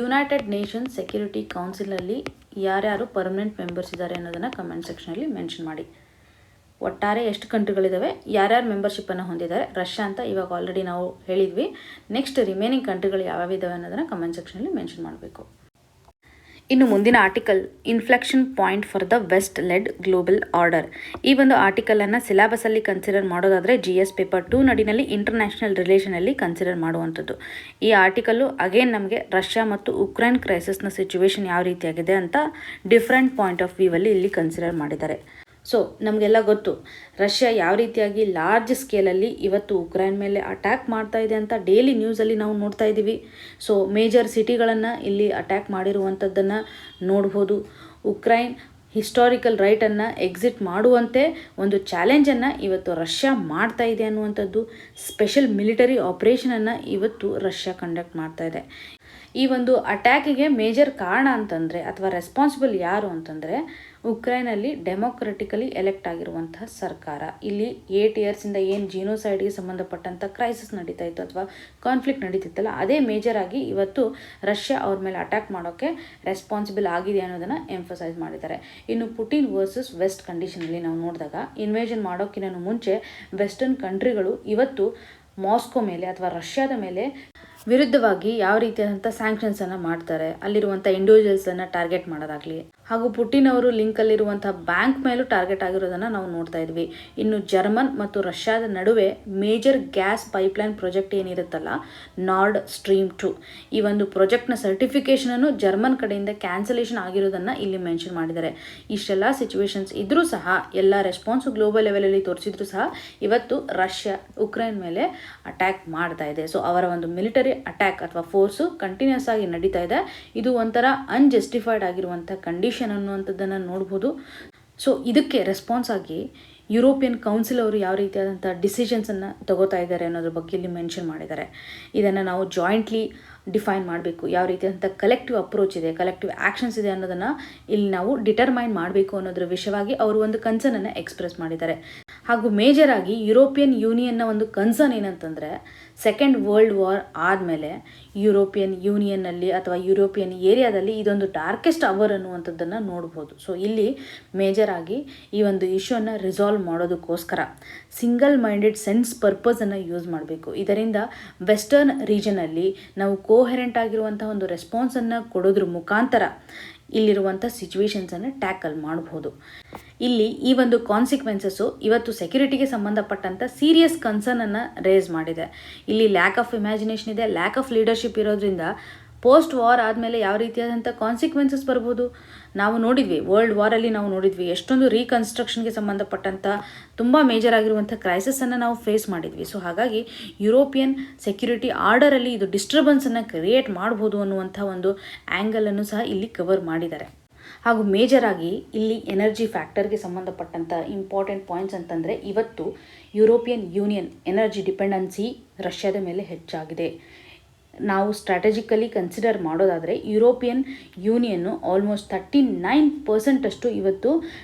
ಯುನೈಟೆಡ್ ನೇಷನ್ಸ್ ಸೆಕ್ಯೂರಿಟಿ ಕೌನ್ಸಿಲಲ್ಲಿ ಯಾರ್ಯಾರು ಪರ್ಮನೆಂಟ್ ಮೆಂಬರ್ಸ್ ಇದ್ದಾರೆ ಅನ್ನೋದನ್ನು ಕಮೆಂಟ್ ಸೆಕ್ಷನಲ್ಲಿ ಮೆನ್ಷನ್ ಮಾಡಿ. ಒಟ್ಟಾರೆ ಎಷ್ಟು ಕಂಟ್ರಿಗಳಿದ್ದಾವೆ, ಯಾರ್ಯಾರು ಮೆಂಬರ್ಶಿಪ್ಪನ್ನು ಹೊಂದಿದ್ದಾರೆ ರಷ್ಯಾ ಅಂತ ಇವಾಗ ಆಲ್ರೆಡಿ ನಾವು ಹೇಳಿದ್ವಿ. ನೆಕ್ಸ್ಟ್ ರಿಮೈನಿಂಗ್ ಕಂಟ್ರಿಗಳು ಯಾವ್ಯಾವ ಇದ್ದಾವೆ ಅನ್ನೋದನ್ನು ಕಮೆಂಟ್ ಸೆಕ್ಷನಲ್ಲಿ ಮೆನ್ಷನ್ ಮಾಡಬೇಕು. ಇನ್ನು ಮುಂದಿನ article inflection point for the west led global order. ಈ ಒಂದು ಆರ್ಟಿಕಲನ್ನು ಸಿಲೆಬಸಲ್ಲಿ ಕನ್ಸಿಡರ್ ಮಾಡೋದಾದರೆ GS ಪೇಪರ್ 2 ನಡಿನಲ್ಲಿ ಇಂಟರ್ನ್ಯಾಷನಲ್ ರಿಲೇಷನಲ್ಲಿ ಕನ್ಸಿಡರ್ ಮಾಡುವಂಥದ್ದು. ಈ ಆರ್ಟಿಕಲ್ಲು ಅಗೇನ್ ನಮಗೆ ರಷ್ಯಾ ಮತ್ತು ಉಕ್ರೇನ್ ಕ್ರೈಸಿಸ್ನ ಸಿಚುವೇಶನ್ ಯಾವ ರೀತಿಯಾಗಿದೆ ಅಂತ ಡಿಫ್ರೆಂಟ್ ಪಾಯಿಂಟ್ ಆಫ್ ವ್ಯೂವಲ್ಲಿ ಇಲ್ಲಿ ಕನ್ಸಿಡರ್ ಮಾಡಿದ್ದಾರೆ. ಸೊ ನಮಗೆಲ್ಲ ಗೊತ್ತು ರಷ್ಯಾ ಯಾವ ರೀತಿಯಾಗಿ ಲಾರ್ಜ್ ಸ್ಕೇಲಲ್ಲಿ ಇವತ್ತು ಉಕ್ರೇನ್ ಮೇಲೆ ಅಟ್ಯಾಕ್ ಮಾಡ್ತಾ ಇದೆ ಅಂತ ಡೈಲಿ ನ್ಯೂಸಲ್ಲಿ ನಾವು ನೋಡ್ತಾ ಇದ್ದೀವಿ. ಸೊ ಮೇಜರ್ ಸಿಟಿಗಳನ್ನು ಇಲ್ಲಿ ಅಟ್ಯಾಕ್ ಮಾಡಿರುವಂಥದ್ದನ್ನು ನೋಡ್ಬೋದು. ಉಕ್ರೈನ್ ಹಿಸ್ಟಾರಿಕಲ್ ರೈಟನ್ನು ಎಕ್ಸಿಟ್ ಮಾಡುವಂತೆ ಒಂದು ಚಾಲೆಂಜನ್ನು ಇವತ್ತು ರಷ್ಯಾ ಮಾಡ್ತಾ ಇದೆ ಅನ್ನುವಂಥದ್ದು, ಸ್ಪೆಷಲ್ ಮಿಲಿಟರಿ ಆಪರೇಷನನ್ನು ಇವತ್ತು ರಷ್ಯಾ ಕಂಡಕ್ಟ್ ಮಾಡ್ತಾ ಇದೆ. ಈ ಒಂದು ಅಟ್ಯಾಕಿಗೆ ಮೇಜರ್ ಕಾರಣ ಅಂತಂದರೆ ಅಥವಾ ರೆಸ್ಪಾನ್ಸಿಬಲ್ ಯಾರು ಅಂತಂದರೆ ಉಕ್ರೈನಲ್ಲಿ ಡೆಮೋಕ್ರೆಟಿಕಲಿ ಎಲೆಕ್ಟ್ ಆಗಿರುವಂತಹ ಸರ್ಕಾರ. ಇಲ್ಲಿ 8 ಇಯರ್ಸಿಂದ ಏನು ಜಿನೋಸೈಡ್ಗೆ ಸಂಬಂಧಪಟ್ಟಂಥ ಕ್ರೈಸಿಸ್ ನಡೀತಾ ಇತ್ತು ಅಥವಾ ಕಾನ್ಫ್ಲಿಕ್ಟ್ ನಡೀತಿತ್ತಲ್ಲ, ಅದೇ ಮೇಜರ್ ಆಗಿ ಇವತ್ತು ರಷ್ಯಾ ಅವ್ರ ಮೇಲೆ ಅಟ್ಯಾಕ್ ಮಾಡೋಕ್ಕೆ ರೆಸ್ಪಾನ್ಸಿಬಲ್ ಆಗಿದೆ ಅನ್ನೋದನ್ನು ಎಂಫಸೈಸ್ ಮಾಡಿದ್ದಾರೆ. ಇನ್ನು ಪುಟಿನ್ ವರ್ಸಸ್ ವೆಸ್ಟ್ ಕಂಡೀಷನಲ್ಲಿ ನಾವು ನೋಡಿದಾಗ ಇನ್ವೇಷನ್ ಮಾಡೋಕ್ಕಿಂತ ಮುಂಚೆ ವೆಸ್ಟರ್ನ್ ಕಂಟ್ರಿಗಳು ಇವತ್ತು ಮಾಸ್ಕೋ ಮೇಲೆ ಅಥವಾ ರಷ್ಯಾದ ಮೇಲೆ ವಿರುದ್ಧವಾಗಿ ಯಾವ ರೀತಿಯಾದಂಥ ಸ್ಯಾಂಕ್ಷನ್ಸನ್ನು ಮಾಡ್ತಾರೆ, ಅಲ್ಲಿರುವಂಥ ಇಂಡಿವಿಜುವಲ್ಸನ್ನು ಟಾರ್ಗೆಟ್ ಮಾಡೋದಾಗಲಿ, ಹಾಗೂ ಪುಟಿನ್ ಅವರು ಲಿಂಕಲ್ಲಿರುವಂಥ ಬ್ಯಾಂಕ್ ಮೇಲೂ ಟಾರ್ಗೆಟ್ ಆಗಿರೋದನ್ನು ನಾವು ನೋಡ್ತಾ ಇದ್ವಿ. ಇನ್ನು ಜರ್ಮನ್ ಮತ್ತು ರಷ್ಯಾದ ನಡುವೆ ಮೇಜರ್ ಗ್ಯಾಸ್ ಪೈಪ್ಲೈನ್ ಪ್ರಾಜೆಕ್ಟ್ ಏನಿರುತ್ತಲ್ಲ, ನಾರ್ಡ್ ಸ್ಟ್ರೀಮ್ 2, ಈ ಒಂದು ಪ್ರಾಜೆಕ್ಟ್ನ ಸರ್ಟಿಫಿಕೇಷನನ್ನು ಜರ್ಮನ್ ಕಡೆಯಿಂದ ಕ್ಯಾನ್ಸಲೇಷನ್ ಆಗಿರೋದನ್ನು ಇಲ್ಲಿ ಮೆನ್ಷನ್ ಮಾಡಿದ್ದಾರೆ. ಇಷ್ಟೆಲ್ಲ ಸಿಚುವೇಶನ್ಸ್ ಇದ್ರೂ ಸಹ, ಎಲ್ಲ ರೆಸ್ಪಾನ್ಸು ಗ್ಲೋಬಲ್ ಲೆವೆಲಲ್ಲಿ ತೋರಿಸಿದ್ರು ಸಹ ಇವತ್ತು ರಷ್ಯಾ ಉಕ್ರೇನ್ ಮೇಲೆ ಅಟ್ಯಾಕ್ ಮಾಡ್ತಾ ಇದೆ. ಸೊ ಅವರ ಒಂದು ಮಿಲಿಟರಿ ಅಟ್ಯಾಕ್ ಅಥವಾ ಫೋರ್ಸು ಕಂಟಿನ್ಯೂಸ್ ಆಗಿ ನಡೀತಾ ಇದೆ. ಇದು ಒಂಥರ ಅನ್ಜಸ್ಟಿಫೈಡ್ ಆಗಿರುವಂಥ ಕಂಡೀಷನ್ ಅನ್ನುವಂಥದ್ದನ್ನು ನೋಡ್ಬೋದು. ಸೊ ಇದಕ್ಕೆ ರೆಸ್ಪಾನ್ಸ್ ಆಗಿ ಯುರೋಪಿಯನ್ ಕೌನ್ಸಿಲ್ ಅವರು ಯಾವ ರೀತಿಯಾದಂಥ ಡಿಸಿಷನ್ಸನ್ನು ತಗೋತಾ ಇದ್ದಾರೆ ಅನ್ನೋದ್ರ ಬಗ್ಗೆ ಇಲ್ಲಿ ಮೆನ್ಷನ್ ಮಾಡಿದ್ದಾರೆ. ಇದನ್ನು ನಾವು ಜಾಯಿಂಟ್ಲಿ ಡಿಫೈನ್ ಮಾಡಬೇಕು. ಯಾವ ರೀತಿಯಾದಂಥ ಕಲೆಕ್ಟಿವ್ ಅಪ್ರೋಚ್ ಇದೆ, ಕಲೆಕ್ಟಿವ್ ಆ್ಯಕ್ಷನ್ಸ್ ಇದೆ ಅನ್ನೋದನ್ನು ಇಲ್ಲಿ ನಾವು ಡಿಟರ್ಮೈನ್ ಮಾಡಬೇಕು ಅನ್ನೋದ್ರ ವಿಷಯವಾಗಿ ಅವರು ಒಂದು ಕನ್ಸರ್ನನ್ನು ಎಕ್ಸ್ಪ್ರೆಸ್ ಮಾಡಿದ್ದಾರೆ. ಹಾಗೂ ಮೇಜರ್ ಆಗಿ ಯುರೋಪಿಯನ್ ಯೂನಿಯನ್ನ ಒಂದು ಕನ್ಸರ್ನ್ ಏನಂತಂದರೆ, ಸೆಕೆಂಡ್ ವರ್ಲ್ಡ್ ವಾರ್ ಆದಮೇಲೆ ಯುರೋಪಿಯನ್ ಯೂನಿಯನ್ನಲ್ಲಿ ಅಥವಾ ಯುರೋಪಿಯನ್ ಏರಿಯಾದಲ್ಲಿ ಇದೊಂದು ಡಾರ್ಕೆಸ್ಟ್ ಅವರ್ ಅನ್ನುವಂಥದ್ದನ್ನು ನೋಡ್ಬೋದು. ಸೊ ಇಲ್ಲಿ ಮೇಜರ್ ಆಗಿ ಈ ಒಂದು ಇಶ್ಯೂನ ರಿಸಾಲ್ವ್ ಮಾಡೋದಕ್ಕೋಸ್ಕರ ಸಿಂಗಲ್ ಮೈಂಡೆಡ್ ಸೆನ್ಸ್ ಪರ್ಪಸನ್ನು ಯೂಸ್ ಮಾಡಬೇಕು. ಇದರಿಂದ ವೆಸ್ಟರ್ನ್ ರೀಜನಲ್ಲಿ ನಾವು ಕೋಹೆರೆಂಟ್ ಆಗಿರುವಂಥ ಒಂದು ರೆಸ್ಪಾನ್ಸನ್ನು ಕೊಡೋದ್ರ ಮುಖಾಂತರ ಇಲ್ಲಿರುವಂಥ ಸಿಚುವೇಶನ್ಸನ್ನು ಟ್ಯಾಕಲ್ ಮಾಡ್ಬೋದು. ಇಲ್ಲಿ ಈ ಒಂದು ಕಾನ್ಸಿಕ್ವೆನ್ಸಸ್ಸು ಇವತ್ತು ಸೆಕ್ಯೂರಿಟಿಗೆ ಸಂಬಂಧಪಟ್ಟಂಥ ಸೀರಿಯಸ್ ಕನ್ಸರ್ನನ್ನು ರೇಸ್ ಮಾಡಿದೆ. ಇಲ್ಲಿ ಲ್ಯಾಕ್ ಆಫ್ ಇಮ್ಯಾಜಿನೇಷನ್ ಇದೆ, ಲ್ಯಾಕ್ ಆಫ್ ಲೀಡರ್ಶಿಪ್ ಇರೋದ್ರಿಂದ ಪೋಸ್ಟ್ ವಾರ್ ಆದಮೇಲೆ ಯಾವ ರೀತಿಯಾದಂಥ ಕಾನ್ಸಿಕ್ವೆನ್ಸಸ್ ಬರ್ಬೋದು ನಾವು ನೋಡಿದ್ವಿ. ವರ್ಲ್ಡ್ ವಾರಲ್ಲಿ ನಾವು ನೋಡಿದ್ವಿ ಎಷ್ಟೊಂದು ರೀಕನ್ಸ್ಟ್ರಕ್ಷನ್ಗೆ ಸಂಬಂಧಪಟ್ಟಂಥ ತುಂಬ ಮೇಜರ್ ಆಗಿರುವಂಥ ಕ್ರೈಸಿಸನ್ನು ನಾವು ಫೇಸ್ ಮಾಡಿದ್ವಿ. ಸೊ ಹಾಗಾಗಿ ಯುರೋಪಿಯನ್ ಸೆಕ್ಯೂರಿಟಿ ಆರ್ಡರಲ್ಲಿ ಇದು ಡಿಸ್ಟರ್ಬೆನ್ಸನ್ನು ಕ್ರಿಯೇಟ್ ಮಾಡ್ಬೋದು ಅನ್ನುವಂಥ ಒಂದು ಆ್ಯಂಗಲನ್ನು ಸಹ ಇಲ್ಲಿ ಕವರ್ ಮಾಡಿದ್ದಾರೆ. ಹಾಗೂ ಮೇಜರ್ ಆಗಿ ಇಲ್ಲಿ ಎನರ್ಜಿ ಫ್ಯಾಕ್ಟರ್ಗೆ ಸಂಬಂಧಪಟ್ಟಂಥ ಇಂಪಾರ್ಟೆಂಟ್ ಪಾಯಿಂಟ್ಸ್ ಅಂತಂದರೆ, ಇವತ್ತು ಯುರೋಪಿಯನ್ ಯೂನಿಯನ್ ಎನರ್ಜಿ ಡಿಪೆಂಡೆನ್ಸಿ ರಷ್ಯಾದ ಮೇಲೆ ಹೆಚ್ಚಾಗಿದೆ. ನಾವು ಸ್ಟ್ರಾಟಜಿಕಲಿ ಕನ್ಸಿಡರ್ ಮಾಡೋದಾದರೆ ಯುರೋಪಿಯನ್ ಯೂನಿಯನ್ನು ಆಲ್ಮೋಸ್ಟ್ 39% ಅಷ್ಟು ಇವತ್ತು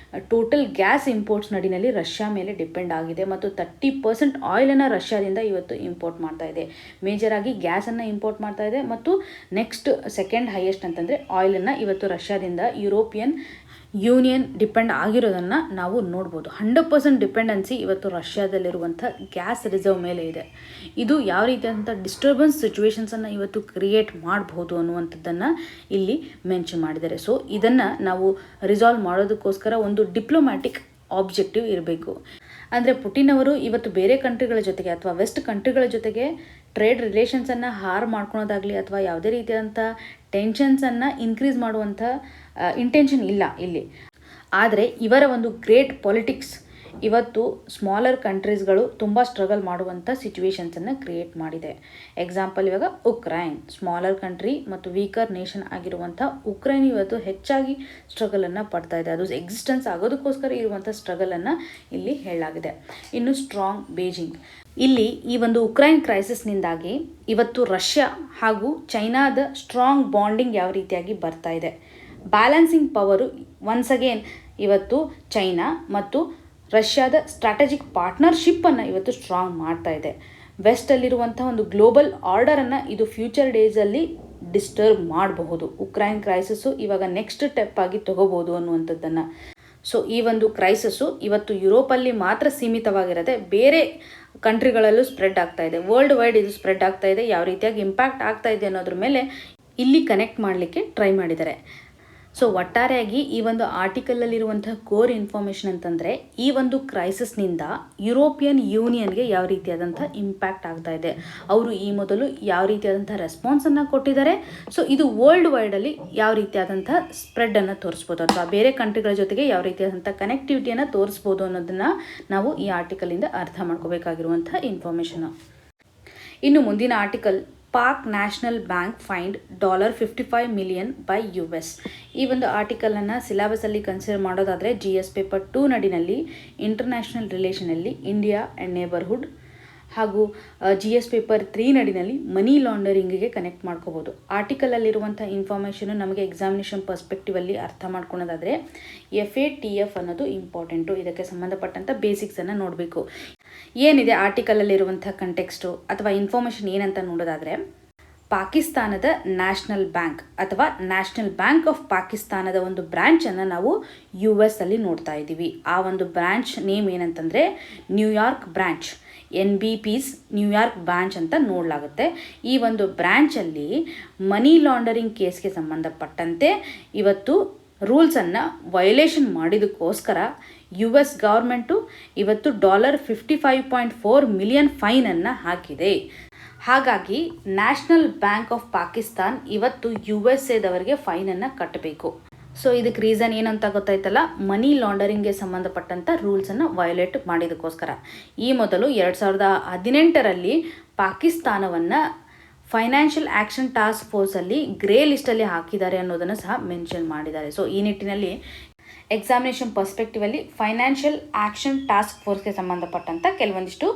ಟೋಟಲ್ ಗ್ಯಾಸ್ ಇಂಪೋರ್ಟ್ಸ್ ನಡಿನಲ್ಲಿ ರಷ್ಯಾ ಮೇಲೆ ಡಿಪೆಂಡ್ ಆಗಿದೆ ಮತ್ತು 30% ಆಯಿಲನ್ನು ರಷ್ಯಾದಿಂದ ಇವತ್ತು ಇಂಪೋರ್ಟ್ ಮಾಡ್ತಾ ಇದೆ. ಮೇಜರ್ ಆಗಿ ಗ್ಯಾಸನ್ನು ಇಂಪೋರ್ಟ್ ಮಾಡ್ತಾ ಇದೆ ಮತ್ತು ನೆಕ್ಸ್ಟ್ ಸೆಕೆಂಡ್ ಹೈಯೆಸ್ಟ್ ಅಂತಂದರೆ ಆಯಿಲನ್ನು ಇವತ್ತು ರಷ್ಯಾದಿಂದ ಯುರೋಪಿಯನ್ ಯೂನಿಯನ್ ಡಿಪೆಂಡ್ ಆಗಿರೋದನ್ನು ನಾವು ನೋಡ್ಬೋದು. 100% ಡಿಪೆಂಡೆನ್ಸಿ ಇವತ್ತು ರಷ್ಯಾದಲ್ಲಿರುವಂಥ ಗ್ಯಾಸ್ ರಿಸರ್ವ್ ಮೇಲೆ ಇದೆ. ಇದು ಯಾವ ರೀತಿಯಾದಂಥ ಡಿಸ್ಟರ್ಬೆನ್ಸ್ ಸಿಚುವೇಶನ್ಸನ್ನು ಇವತ್ತು ಕ್ರಿಯೇಟ್ ಮಾಡ್ಬೋದು ಅನ್ನುವಂಥದ್ದನ್ನು ಇಲ್ಲಿ ಮೆನ್ಷನ್ ಮಾಡಿದ್ದಾರೆ. ಸೊ ಇದನ್ನು ನಾವು ರಿಸಾಲ್ವ್ ಮಾಡೋದಕ್ಕೋಸ್ಕರ ಒಂದು ಡಿಪ್ಲೊಮ್ಯಾಟಿಕ್ ಆಬ್ಜೆಕ್ಟಿವ್ ಇರಬೇಕು. ಅಂದರೆ ಪುಟಿನ್ ಅವರು ಇವತ್ತು ಬೇರೆ ಕಂಟ್ರಿಗಳ ಜೊತೆಗೆ ಅಥವಾ ವೆಸ್ಟ್ ಕಂಟ್ರಿಗಳ ಜೊತೆಗೆ ಟ್ರೇಡ್ ರಿಲೇಷನ್ಸನ್ನು ಹಾರ್ ಮಾಡ್ಕೊಳೋದಾಗಲಿ ಅಥವಾ ಯಾವುದೇ ರೀತಿಯಾದಂಥ ಟೆನ್ಷನ್ಸನ್ನು ಇನ್ಕ್ರೀಸ್ ಮಾಡುವಂಥ ಇಂಟೆನ್ಷನ್ ಇಲ್ಲ ಇಲ್ಲಿ. ಆದರೆ ಇವರ ಒಂದು ಗ್ರೇಟ್ ಪಾಲಿಟಿಕ್ಸ್ ಇವತ್ತು ಸ್ಮಾಲರ್ ಕಂಟ್ರೀಸ್ಗಳು ತುಂಬ ಸ್ಟ್ರಗಲ್ ಮಾಡುವಂಥ ಸಿಚುವೇಶನ್ಸನ್ನು ಕ್ರಿಯೇಟ್ ಮಾಡಿದೆ. ಎಕ್ಸಾಂಪಲ್ ಇವಾಗ ಉಕ್ರೈನ್ ಸ್ಮಾಲರ್ ಕಂಟ್ರಿ ಮತ್ತು ವೀಕರ್ ನೇಷನ್ ಆಗಿರುವಂಥ ಉಕ್ರೈನ್ ಇವತ್ತು ಹೆಚ್ಚಾಗಿ ಸ್ಟ್ರಗಲನ್ನು ಪಡ್ತಾ ಇದೆ. ಅದು ಎಕ್ಸಿಸ್ಟೆನ್ಸ್ ಆಗೋದಕ್ಕೋಸ್ಕರ ಇರುವಂಥ ಸ್ಟ್ರಗಲನ್ನು ಇಲ್ಲಿ ಹೇಳಲಾಗಿದೆ. ಇನ್ನು ಸ್ಟ್ರಾಂಗ್ ಬೇಜಿಂಗ್, ಇಲ್ಲಿ ಈ ಒಂದು ಉಕ್ರೈನ್ ಕ್ರೈಸಿಸ್ನಿಂದಾಗಿ ಇವತ್ತು ರಷ್ಯಾ ಹಾಗೂ ಚೈನಾದ ಸ್ಟ್ರಾಂಗ್ ಬಾಂಡಿಂಗ್ ಯಾವ ರೀತಿಯಾಗಿ ಬರ್ತಾ ಇದೆ. ಬ್ಯಾಲೆನ್ಸಿಂಗ್ ಪವರು ಒನ್ಸ್ ಅಗೇನ್ ಇವತ್ತು ಚೈನಾ ಮತ್ತು ರಷ್ಯಾದ ಸ್ಟ್ರಾಟಜಿಕ್ ಪಾರ್ಟ್ನರ್ಶಿಪ್ಪನ್ನು ಇವತ್ತು ಸ್ಟ್ರಾಂಗ್ ಮಾಡ್ತಾ ಇದೆ. ವೆಸ್ಟಲ್ಲಿರುವಂಥ ಒಂದು ಗ್ಲೋಬಲ್ ಆರ್ಡರನ್ನು ಇದು ಫ್ಯೂಚರ್ ಡೇಸಲ್ಲಿ ಡಿಸ್ಟರ್ಬ್ ಮಾಡಬಹುದು. ಉಕ್ರೈನ್ ಕ್ರೈಸಿಸ್ಸು ಇವಾಗ ನೆಕ್ಸ್ಟ್ ಸ್ಟೆಪ್ ಆಗಿ ತಗೋಬೋದು ಅನ್ನುವಂಥದ್ದನ್ನು. ಸೊ ಈ ಒಂದು ಕ್ರೈಸಿಸ್ಸು ಇವತ್ತು ಯುರೋಪಲ್ಲಿ ಮಾತ್ರ ಸೀಮಿತವಾಗಿರದೆ ಬೇರೆ ಕಂಟ್ರಿಗಳಲ್ಲೂ ಸ್ಪ್ರೆಡ್ ಆಗ್ತಾ ಇದೆ. ವರ್ಲ್ಡ್ ವೈಡ್ ಇದು ಸ್ಪ್ರೆಡ್ ಆಗ್ತಾ ಇದೆ. ಯಾವ ರೀತಿಯಾಗಿ ಇಂಪ್ಯಾಕ್ಟ್ ಆಗ್ತಾ ಇದೆ ಅನ್ನೋದ್ರ ಮೇಲೆ ಇಲ್ಲಿ ಕನೆಕ್ಟ್ ಮಾಡಲಿಕ್ಕೆ ಟ್ರೈ ಮಾಡಿದ್ದಾರೆ. ಸೊ ಒಟ್ಟಾರೆಯಾಗಿ ಈ ಒಂದು ಆರ್ಟಿಕಲಲ್ಲಿರುವಂತಹ ಕೋರ್ ಇನ್ಫಾರ್ಮೇಷನ್ ಅಂತಂದರೆ ಈ ಒಂದು ಕ್ರೈಸಿಸ್ನಿಂದ ಯುರೋಪಿಯನ್ ಯೂನಿಯನ್ಗೆ ಯಾವ ರೀತಿಯಾದಂಥ ಇಂಪ್ಯಾಕ್ಟ್ ಆಗ್ತಾ ಇದೆ, ಅವರು ಈ ಮೊದಲು ಯಾವ ರೀತಿಯಾದಂಥ ರೆಸ್ಪಾನ್ಸನ್ನು ಕೊಟ್ಟಿದ್ದಾರೆ, ಸೊ ಇದು ವರ್ಲ್ಡ್ ವೈಡಲ್ಲಿ ಯಾವ ರೀತಿಯಾದಂಥ ಸ್ಪ್ರೆಡನ್ನು ತೋರಿಸ್ಬೋದು ಅಥವಾ ಬೇರೆ ಕಂಟ್ರಿಗಳ ಜೊತೆಗೆ ಯಾವ ರೀತಿಯಾದಂಥ ಕನೆಕ್ಟಿವಿಟಿಯನ್ನು ತೋರಿಸ್ಬೋದು ಅನ್ನೋದನ್ನು ನಾವು ಈ ಆರ್ಟಿಕಲಿಂದ ಅರ್ಥ ಮಾಡ್ಕೋಬೇಕಾಗಿರುವಂಥ ಇನ್ಫಾರ್ಮೇಷನ್. ಇನ್ನು ಮುಂದಿನ article, Pak national bank fined $55 million by US. ಈ ಒಂದು ಆರ್ಟಿಕಲನ್ನು ಸಿಲೆಬಸಲ್ಲಿ ಕನ್ಸಿಡರ್ ಮಾಡೋದಾದರೆ GS ಪೇಪರ್ 2 ನಡಿನಲ್ಲಿ ಇಂಟರ್ನ್ಯಾಷನಲ್ ರಿಲೇಷನಲ್ಲಿ ಇಂಡಿಯಾ ಆ್ಯಂಡ್ ನೇಬರ್ಹುಡ್ ಹಾಗೂ GS ಪೇಪರ್ 3 ನಡಿನಲ್ಲಿ ಮನಿ ಲಾಂಡರಿಂಗಿಗೆ ಕನೆಕ್ಟ್ ಮಾಡ್ಕೋಬೋದು. ಆರ್ಟಿಕಲಲ್ಲಿರುವಂಥ ಇನ್ಫಾರ್ಮೇಷನು ನಮಗೆ ಎಕ್ಸಾಮಿನೇಷನ್ ಪರ್ಸ್ಪೆಕ್ಟಿವಲ್ಲಿ ಅರ್ಥ ಮಾಡ್ಕೊಳೋದಾದರೆ FATF ಅನ್ನೋದು ಇಂಪಾರ್ಟೆಂಟು. ಇದಕ್ಕೆ ಸಂಬಂಧಪಟ್ಟಂಥ ಬೇಸಿಕ್ಸನ್ನು ನೋಡಬೇಕು. ಏನಿದೆ ಆರ್ಟಿಕಲಲ್ಲಿರುವಂಥ ಕಂಟೆಕ್ಸ್ಟು ಅಥವಾ ಇನ್ಫಾರ್ಮೇಷನ್ ಏನಂತ ನೋಡೋದಾದರೆ, ಪಾಕಿಸ್ತಾನದ ನ್ಯಾಷನಲ್ ಬ್ಯಾಂಕ್ ಅಥವಾ ನ್ಯಾಷನಲ್ ಬ್ಯಾಂಕ್ ಆಫ್ ಪಾಕಿಸ್ತಾನದ ಒಂದು ಬ್ರ್ಯಾಂಚನ್ನು ನಾವು US ಅಲ್ಲಿ ನೋಡ್ತಾ ಇದ್ದೀವಿ. ಆ ಒಂದು ಬ್ರ್ಯಾಂಚ್ ನೇಮ್ ಏನಂತಂದರೆ New York branch, NBP's New York branch ಅಂತ ನೋಡಲಾಗುತ್ತೆ. ಈ ಒಂದು ಬ್ರ್ಯಾಂಚಲ್ಲಿ ಮನಿ ಲಾಂಡರಿಂಗ್ ಕೇಸ್ಗೆ ಸಂಬಂಧಪಟ್ಟಂತೆ ಇವತ್ತು ರೂಲ್ಸನ್ನು ವಯೋಲೇಷನ್ ಮಾಡಿದಕ್ಕೋಸ್ಕರ US ಗೌರ್ಮೆಂಟು ಇವತ್ತು $55.4 million ಫೈನನ್ನು ಹಾಕಿದೆ. ಹಾಗಾಗಿ ನ್ಯಾಷನಲ್ ಬ್ಯಾಂಕ್ ಆಫ್ ಪಾಕಿಸ್ತಾನ್ ಇವತ್ತು USA ಫೈನನ್ನು ಕಟ್ಟಬೇಕು. ಸೊ ಇದಕ್ಕೆ ರೀಸನ್ ಏನಂತ ಗೊತ್ತಾಯ್ತಲ್ಲ, ಮನಿ ಲಾಂಡರಿಂಗ್ಗೆ ಸಂಬಂಧಪಟ್ಟಂಥ ರೂಲ್ಸನ್ನು ವಯೋಲೇಟ್ ಮಾಡಿದಕ್ಕೋಸ್ಕರ. ಈ ಮೊದಲು 2018ರಲ್ಲಿ ಪಾಕಿಸ್ತಾನವನ್ನು ಫೈನಾನ್ಷಿಯಲ್ ಆ್ಯಕ್ಷನ್ ಟಾಸ್ಕ್ ಫೋರ್ಸಲ್ಲಿ ಗ್ರೇ ಲಿಸ್ಟಲ್ಲಿ ಹಾಕಿದ್ದಾರೆ ಅನ್ನೋದನ್ನು ಸಹ ಮೆನ್ಷನ್ ಮಾಡಿದ್ದಾರೆ. ಸೊ ಈ ನಿಟ್ಟಿನಲ್ಲಿ ಎಕ್ಸಾಮಿನೇಷನ್ ಪರ್ಸ್ಪೆಕ್ಟಿವಲ್ಲಿ ಫೈನಾನ್ಷಿಯಲ್ ಆ್ಯಕ್ಷನ್ ಟಾಸ್ಕ್ ಫೋರ್ಸ್ಗೆ ಸಂಬಂಧಪಟ್ಟಂಥ ಕೆಲವೊಂದಿಷ್ಟು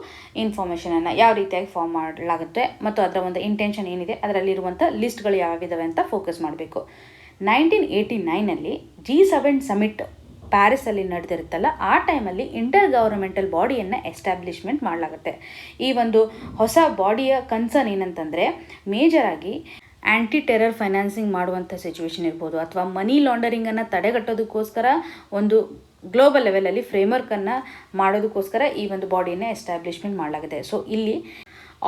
ಇನ್ಫಾರ್ಮೇಷನನ್ನು ಯಾವ ರೀತಿಯಾಗಿ ಫಾರ್ಮ್ ಮಾಡಲಾಗುತ್ತೆ ಮತ್ತು ಅದರ ಒಂದು ಇಂಟೆನ್ಷನ್ ಏನಿದೆ, ಅದರಲ್ಲಿರುವಂಥ ಲಿಸ್ಟ್ಗಳು ಯಾವಿದಾವೆ ಅಂತ ಫೋಕಸ್ ಮಾಡಬೇಕು. 1989ನಲ್ಲಿ G7 ಸಮಿಟ್ ಪ್ಯಾರಿಸಲ್ಲಿ ನಡೆದಿರುತ್ತಲ್ಲ, ಆ ಟೈಮಲ್ಲಿ ಇಂಟರ್ ಗವರ್ಮೆಂಟಲ್ ಬಾಡಿಯನ್ನು ಎಸ್ಟಾಬ್ಲಿಷ್ಮೆಂಟ್ ಮಾಡಲಾಗುತ್ತೆ. ಈ ಒಂದು ಹೊಸ ಬಾಡಿಯ ಕನ್ಸರ್ನ್ ಏನಂತಂದರೆ ಮೇಜರಾಗಿ ಆ್ಯಂಟಿ ಟೆರರ್ ಫೈನಾನ್ಸಿಂಗ್ ಮಾಡುವಂಥ ಸಿಚುವೇಶನ್ ಇರ್ಬೋದು ಅಥವಾ ಮನಿ ಲಾಂಡರಿಂಗನ್ನು ತಡೆಗಟ್ಟೋದಕ್ಕೋಸ್ಕರ ಒಂದು ಗ್ಲೋಬಲ್ ಲೆವೆಲಲ್ಲಿ ಫ್ರೇಮ್ವರ್ಕನ್ನು ಮಾಡೋದಕ್ಕೋಸ್ಕರ ಈ ಒಂದು ಬಾಡಿಯನ್ನು ಎಸ್ಟಾಬ್ಲಿಷ್ಮೆಂಟ್ ಮಾಡಲಾಗಿದೆ. ಸೊ ಇಲ್ಲಿ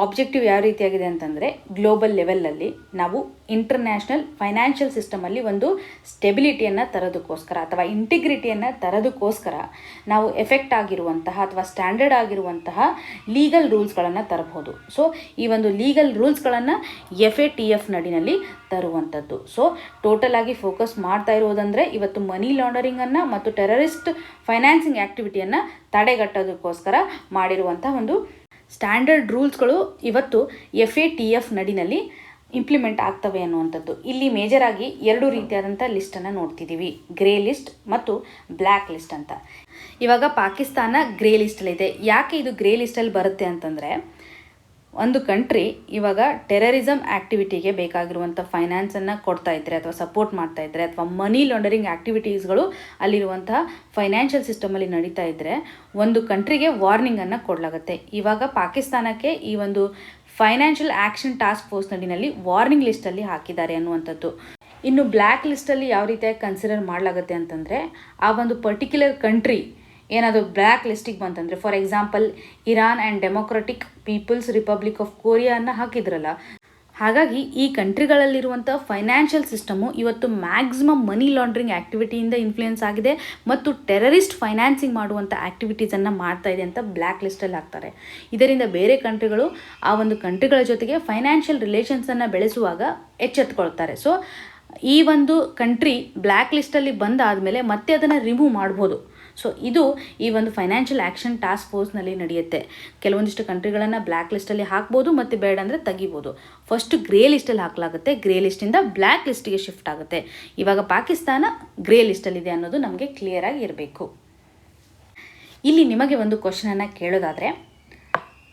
ಆಬ್ಜೆಕ್ಟಿವ್ ಯಾವ ರೀತಿಯಾಗಿದೆ ಅಂತಂದರೆ, ಗ್ಲೋಬಲ್ ಲೆವೆಲಲ್ಲಿ ನಾವು ಇಂಟರ್ನ್ಯಾಷನಲ್ ಫೈನಾನ್ಷಿಯಲ್ ಸಿಸ್ಟಮಲ್ಲಿ ಒಂದು ಸ್ಟೆಬಿಲಿಟಿಯನ್ನು ತರೋದಕ್ಕೋಸ್ಕರ ಅಥವಾ ಇಂಟಿಗ್ರಿಟಿಯನ್ನು ತರೋದಕ್ಕೋಸ್ಕರ ನಾವು ಎಫೆಕ್ಟ್ ಆಗಿರುವಂತಹ ಅಥವಾ ಸ್ಟ್ಯಾಂಡರ್ಡ್ ಆಗಿರುವಂತಹ ಲೀಗಲ್ ರೂಲ್ಸ್ಗಳನ್ನು ತರಬಹುದು. ಸೊ ಈ ಒಂದು ಲೀಗಲ್ ರೂಲ್ಸ್ಗಳನ್ನು FATF ನಡಿನಲ್ಲಿ ತರುವಂಥದ್ದು. ಸೊ ಟೋಟಲ್ ಆಗಿ ಫೋಕಸ್ ಮಾಡ್ತಾ ಇರೋದಂದರೆ ಇವತ್ತು ಮನಿ ಲಾಂಡರಿಂಗನ್ನು ಮತ್ತು ಟೆರರಿಸ್ಟ್ ಫೈನಾನ್ಸಿಂಗ್ ಆ್ಯಕ್ಟಿವಿಟಿಯನ್ನು ತಡೆಗಟ್ಟೋದಕ್ಕೋಸ್ಕರ ಮಾಡಿರುವಂಥ ಒಂದು ಸ್ಟ್ಯಾಂಡರ್ಡ್ ರೂಲ್ಸ್ಗಳು ಇವತ್ತು FATF ನಡಿನಲ್ಲಿ ಇಂಪ್ಲಿಮೆಂಟ್ ಆಗ್ತವೆ ಅನ್ನುವಂಥದ್ದು. ಇಲ್ಲಿ ಮೇಜರಾಗಿ 2 ರೀತಿಯಾದಂಥ ಲಿಸ್ಟನ್ನು ನೋಡ್ತಿದ್ದೀವಿ, ಗ್ರೇ ಲಿಸ್ಟ್ ಮತ್ತು ಬ್ಲ್ಯಾಕ್ ಲಿಸ್ಟ್ ಅಂತ. ಇವಾಗ ಪಾಕಿಸ್ತಾನ ಗ್ರೇ ಲಿಸ್ಟಲ್ಲಿದೆ. ಯಾಕೆ ಇದು ಗ್ರೇ ಲಿಸ್ಟಲ್ಲಿ ಬರುತ್ತೆ ಅಂತಂದರೆ, ಒಂದು ಕಂಟ್ರಿ ಇವಾಗ ಟೆರರಿಸಮ್ ಆ್ಯಕ್ಟಿವಿಟಿಗೆ ಬೇಕಾಗಿರುವಂಥ ಫೈನಾನ್ಸನ್ನು ಕೊಡ್ತಾ ಇದ್ದರೆ ಅಥವಾ ಸಪೋರ್ಟ್ ಮಾಡ್ತಾ ಇದ್ದರೆ ಅಥವಾ ಮನಿ ಲಾಂಡರಿಂಗ್ ಆ್ಯಕ್ಟಿವಿಟೀಸ್ಗಳು ಅಲ್ಲಿರುವಂಥ ಫೈನಾನ್ಷಿಯಲ್ ಸಿಸ್ಟಮಲ್ಲಿ ನಡೀತಾ ಇದ್ದರೆ ಒಂದು ಕಂಟ್ರಿಗೆ ವಾರ್ನಿಂಗನ್ನು ಕೊಡಲಾಗುತ್ತೆ. ಇವಾಗ ಪಾಕಿಸ್ತಾನಕ್ಕೆ ಈ ಒಂದು ಫೈನಾನ್ಷಿಯಲ್ ಆ್ಯಕ್ಷನ್ ಟಾಸ್ಕ್ ಫೋರ್ಸ್ ನಡಿನಲ್ಲಿ ವಾರ್ನಿಂಗ್ ಲಿಸ್ಟಲ್ಲಿ ಹಾಕಿದ್ದಾರೆ ಅನ್ನುವಂಥದ್ದು. ಇನ್ನು ಬ್ಲ್ಯಾಕ್ ಲಿಸ್ಟಲ್ಲಿ ಯಾವ ರೀತಿಯಾಗಿ ಕನ್ಸಿಡರ್ ಮಾಡಲಾಗುತ್ತೆ ಅಂತಂದರೆ, ಆ ಒಂದು ಪರ್ಟಿಕ್ಯುಲರ್ ಕಂಟ್ರಿ ಏನಾದರೂ ಬ್ಲ್ಯಾಕ್ ಲಿಸ್ಟಿಗೆ ಬಂತಂದರೆ, for example Iran and Democratic People's Republic of ಕೊರಿಯಾನ ಹಾಕಿದ್ರಲ್ಲ, ಹಾಗಾಗಿ ಈ ಕಂಟ್ರಿಗಳಲ್ಲಿರುವಂಥ ಫೈನಾನ್ಷಿಯಲ್ ಸಿಸ್ಟಮು ಇವತ್ತು ಮ್ಯಾಕ್ಸಿಮಮ್ ಮನಿ ಲಾಂಡ್ರಿಂಗ್ ಆ್ಯಕ್ಟಿವಿಟಿಯಿಂದ ಇನ್ಫ್ಲೂಯೆನ್ಸ್ ಆಗಿದೆ ಮತ್ತು ಟೆರರಿಸ್ಟ್ ಫೈನಾನ್ಸಿಂಗ್ ಮಾಡುವಂಥ ಆ್ಯಕ್ಟಿವಿಟೀಸನ್ನು ಮಾಡ್ತಾ ಇದೆ ಅಂತ ಬ್ಲ್ಯಾಕ್ ಲಿಸ್ಟಲ್ಲಿ ಹಾಕ್ತಾರೆ. ಇದರಿಂದ ಬೇರೆ ಕಂಟ್ರಿಗಳು ಆ ಒಂದು ಕಂಟ್ರಿಗಳ ಜೊತೆಗೆ ಫೈನಾನ್ಷಿಯಲ್ ರಿಲೇಷನ್ಸನ್ನು ಬೆಳೆಸುವಾಗ ಎಚ್ಚೆತ್ತುಕೊಳ್ತಾರೆ. ಸೊ ಈ ಒಂದು ಕಂಟ್ರಿ ಬ್ಲ್ಯಾಕ್ ಲಿಸ್ಟಲ್ಲಿ ಬಂದಾದಮೇಲೆ ಮತ್ತೆ ಅದನ್ನು ರಿಮೂವ್ ಮಾಡ್ಬೋದು. ಸೊ ಇದು ಈ ಒಂದು ಫೈನಾನ್ಷಿಯಲ್ ಆ್ಯಕ್ಷನ್ ಟಾಸ್ಕ್ ಫೋರ್ಸ್ನಲ್ಲಿ ನಡೆಯುತ್ತೆ. ಕೆಲವೊಂದಿಷ್ಟು ಕಂಟ್ರಿಗಳನ್ನು ಬ್ಲ್ಯಾಕ್ ಲಿಸ್ಟಲ್ಲಿ ಹಾಕ್ಬೋದು ಮತ್ತು ಬೇಡ ಅಂದರೆ ತೆಗಿಬೋದು. ಫಸ್ಟ್ ಗ್ರೇ ಲಿಸ್ಟಲ್ಲಿ ಹಾಕಲಾಗುತ್ತೆ, ಗ್ರೇ ಲಿಸ್ಟಿಂದ ಬ್ಲ್ಯಾಕ್ ಲಿಸ್ಟಿಗೆ ಶಿಫ್ಟ್ ಆಗುತ್ತೆ. ಇವಾಗ ಪಾಕಿಸ್ತಾನ ಗ್ರೇ ಲಿಸ್ಟಲ್ಲಿದೆ ಅನ್ನೋದು ನಮಗೆ ಕ್ಲಿಯರಾಗಿ ಇರಬೇಕು. ಇಲ್ಲಿ ನಿಮಗೆ ಒಂದು ಕ್ವಶನನ್ನು ಕೇಳೋದಾದರೆ,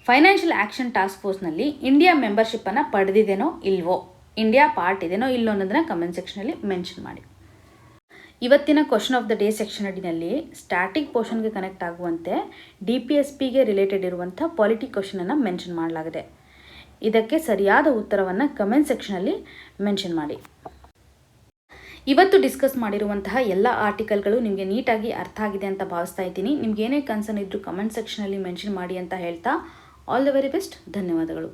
ಫೈನಾನ್ಷಿಯಲ್ ಆ್ಯಕ್ಷನ್ ಟಾಸ್ಕ್ ಫೋರ್ಸ್ನಲ್ಲಿ ಇಂಡಿಯಾ ಮೆಂಬರ್ಶಿಪ್ಪನ್ನು ಪಡೆದಿದೆನೋ ಇಲ್ವೋ, ಇಂಡಿಯಾ ಪಾರ್ಟ್ ಇದೆನೋ ಇಲ್ಲೋ ಅನ್ನೋದನ್ನು ಕಮೆಂಟ್ ಸೆಕ್ಷನಲ್ಲಿ ಮೆನ್ಷನ್ ಮಾಡಿ. ಇವತ್ತಿನ question of the day section ಅಡಿನಲ್ಲಿ ಸ್ಟ್ಯಾಟಿಕ್ ಪೋರ್ಷನ್ಗೆ ಕನೆಕ್ಟ್ ಆಗುವಂತೆ DPSPಗೆ ರಿಲೇಟೆಡ್ ಇರುವಂಥ ಪಾಲಿಟಿ ಕ್ವಶನನ್ನು ಮೆನ್ಷನ್ ಮಾಡಲಾಗಿದೆ. ಇದಕ್ಕೆ ಸರಿಯಾದ ಉತ್ತರವನ್ನು ಕಮೆಂಟ್ ಸೆಕ್ಷನಲ್ಲಿ ಮೆನ್ಷನ್ ಮಾಡಿ. ಇವತ್ತು ಡಿಸ್ಕಸ್ ಮಾಡಿರುವಂತಹ ಎಲ್ಲ ಆರ್ಟಿಕಲ್ಗಳು ನಿಮಗೆ ನೀಟಾಗಿ ಅರ್ಥ ಆಗಿದೆ ಅಂತ ಭಾವಿಸ್ತಾ ಇದ್ದೀನಿ. ನಿಮ್ಗೆ ಏನೇ ಕನ್ಸರ್ನ್ ಇದ್ದರೂ ಕಮೆಂಟ್ ಸೆಕ್ಷನಲ್ಲಿ ಮೆನ್ಷನ್ ಮಾಡಿ ಅಂತ ಹೇಳ್ತಾ ಆಲ್ ದ ವೆರಿ ಬೆಸ್ಟ್. ಧನ್ಯವಾದಗಳು.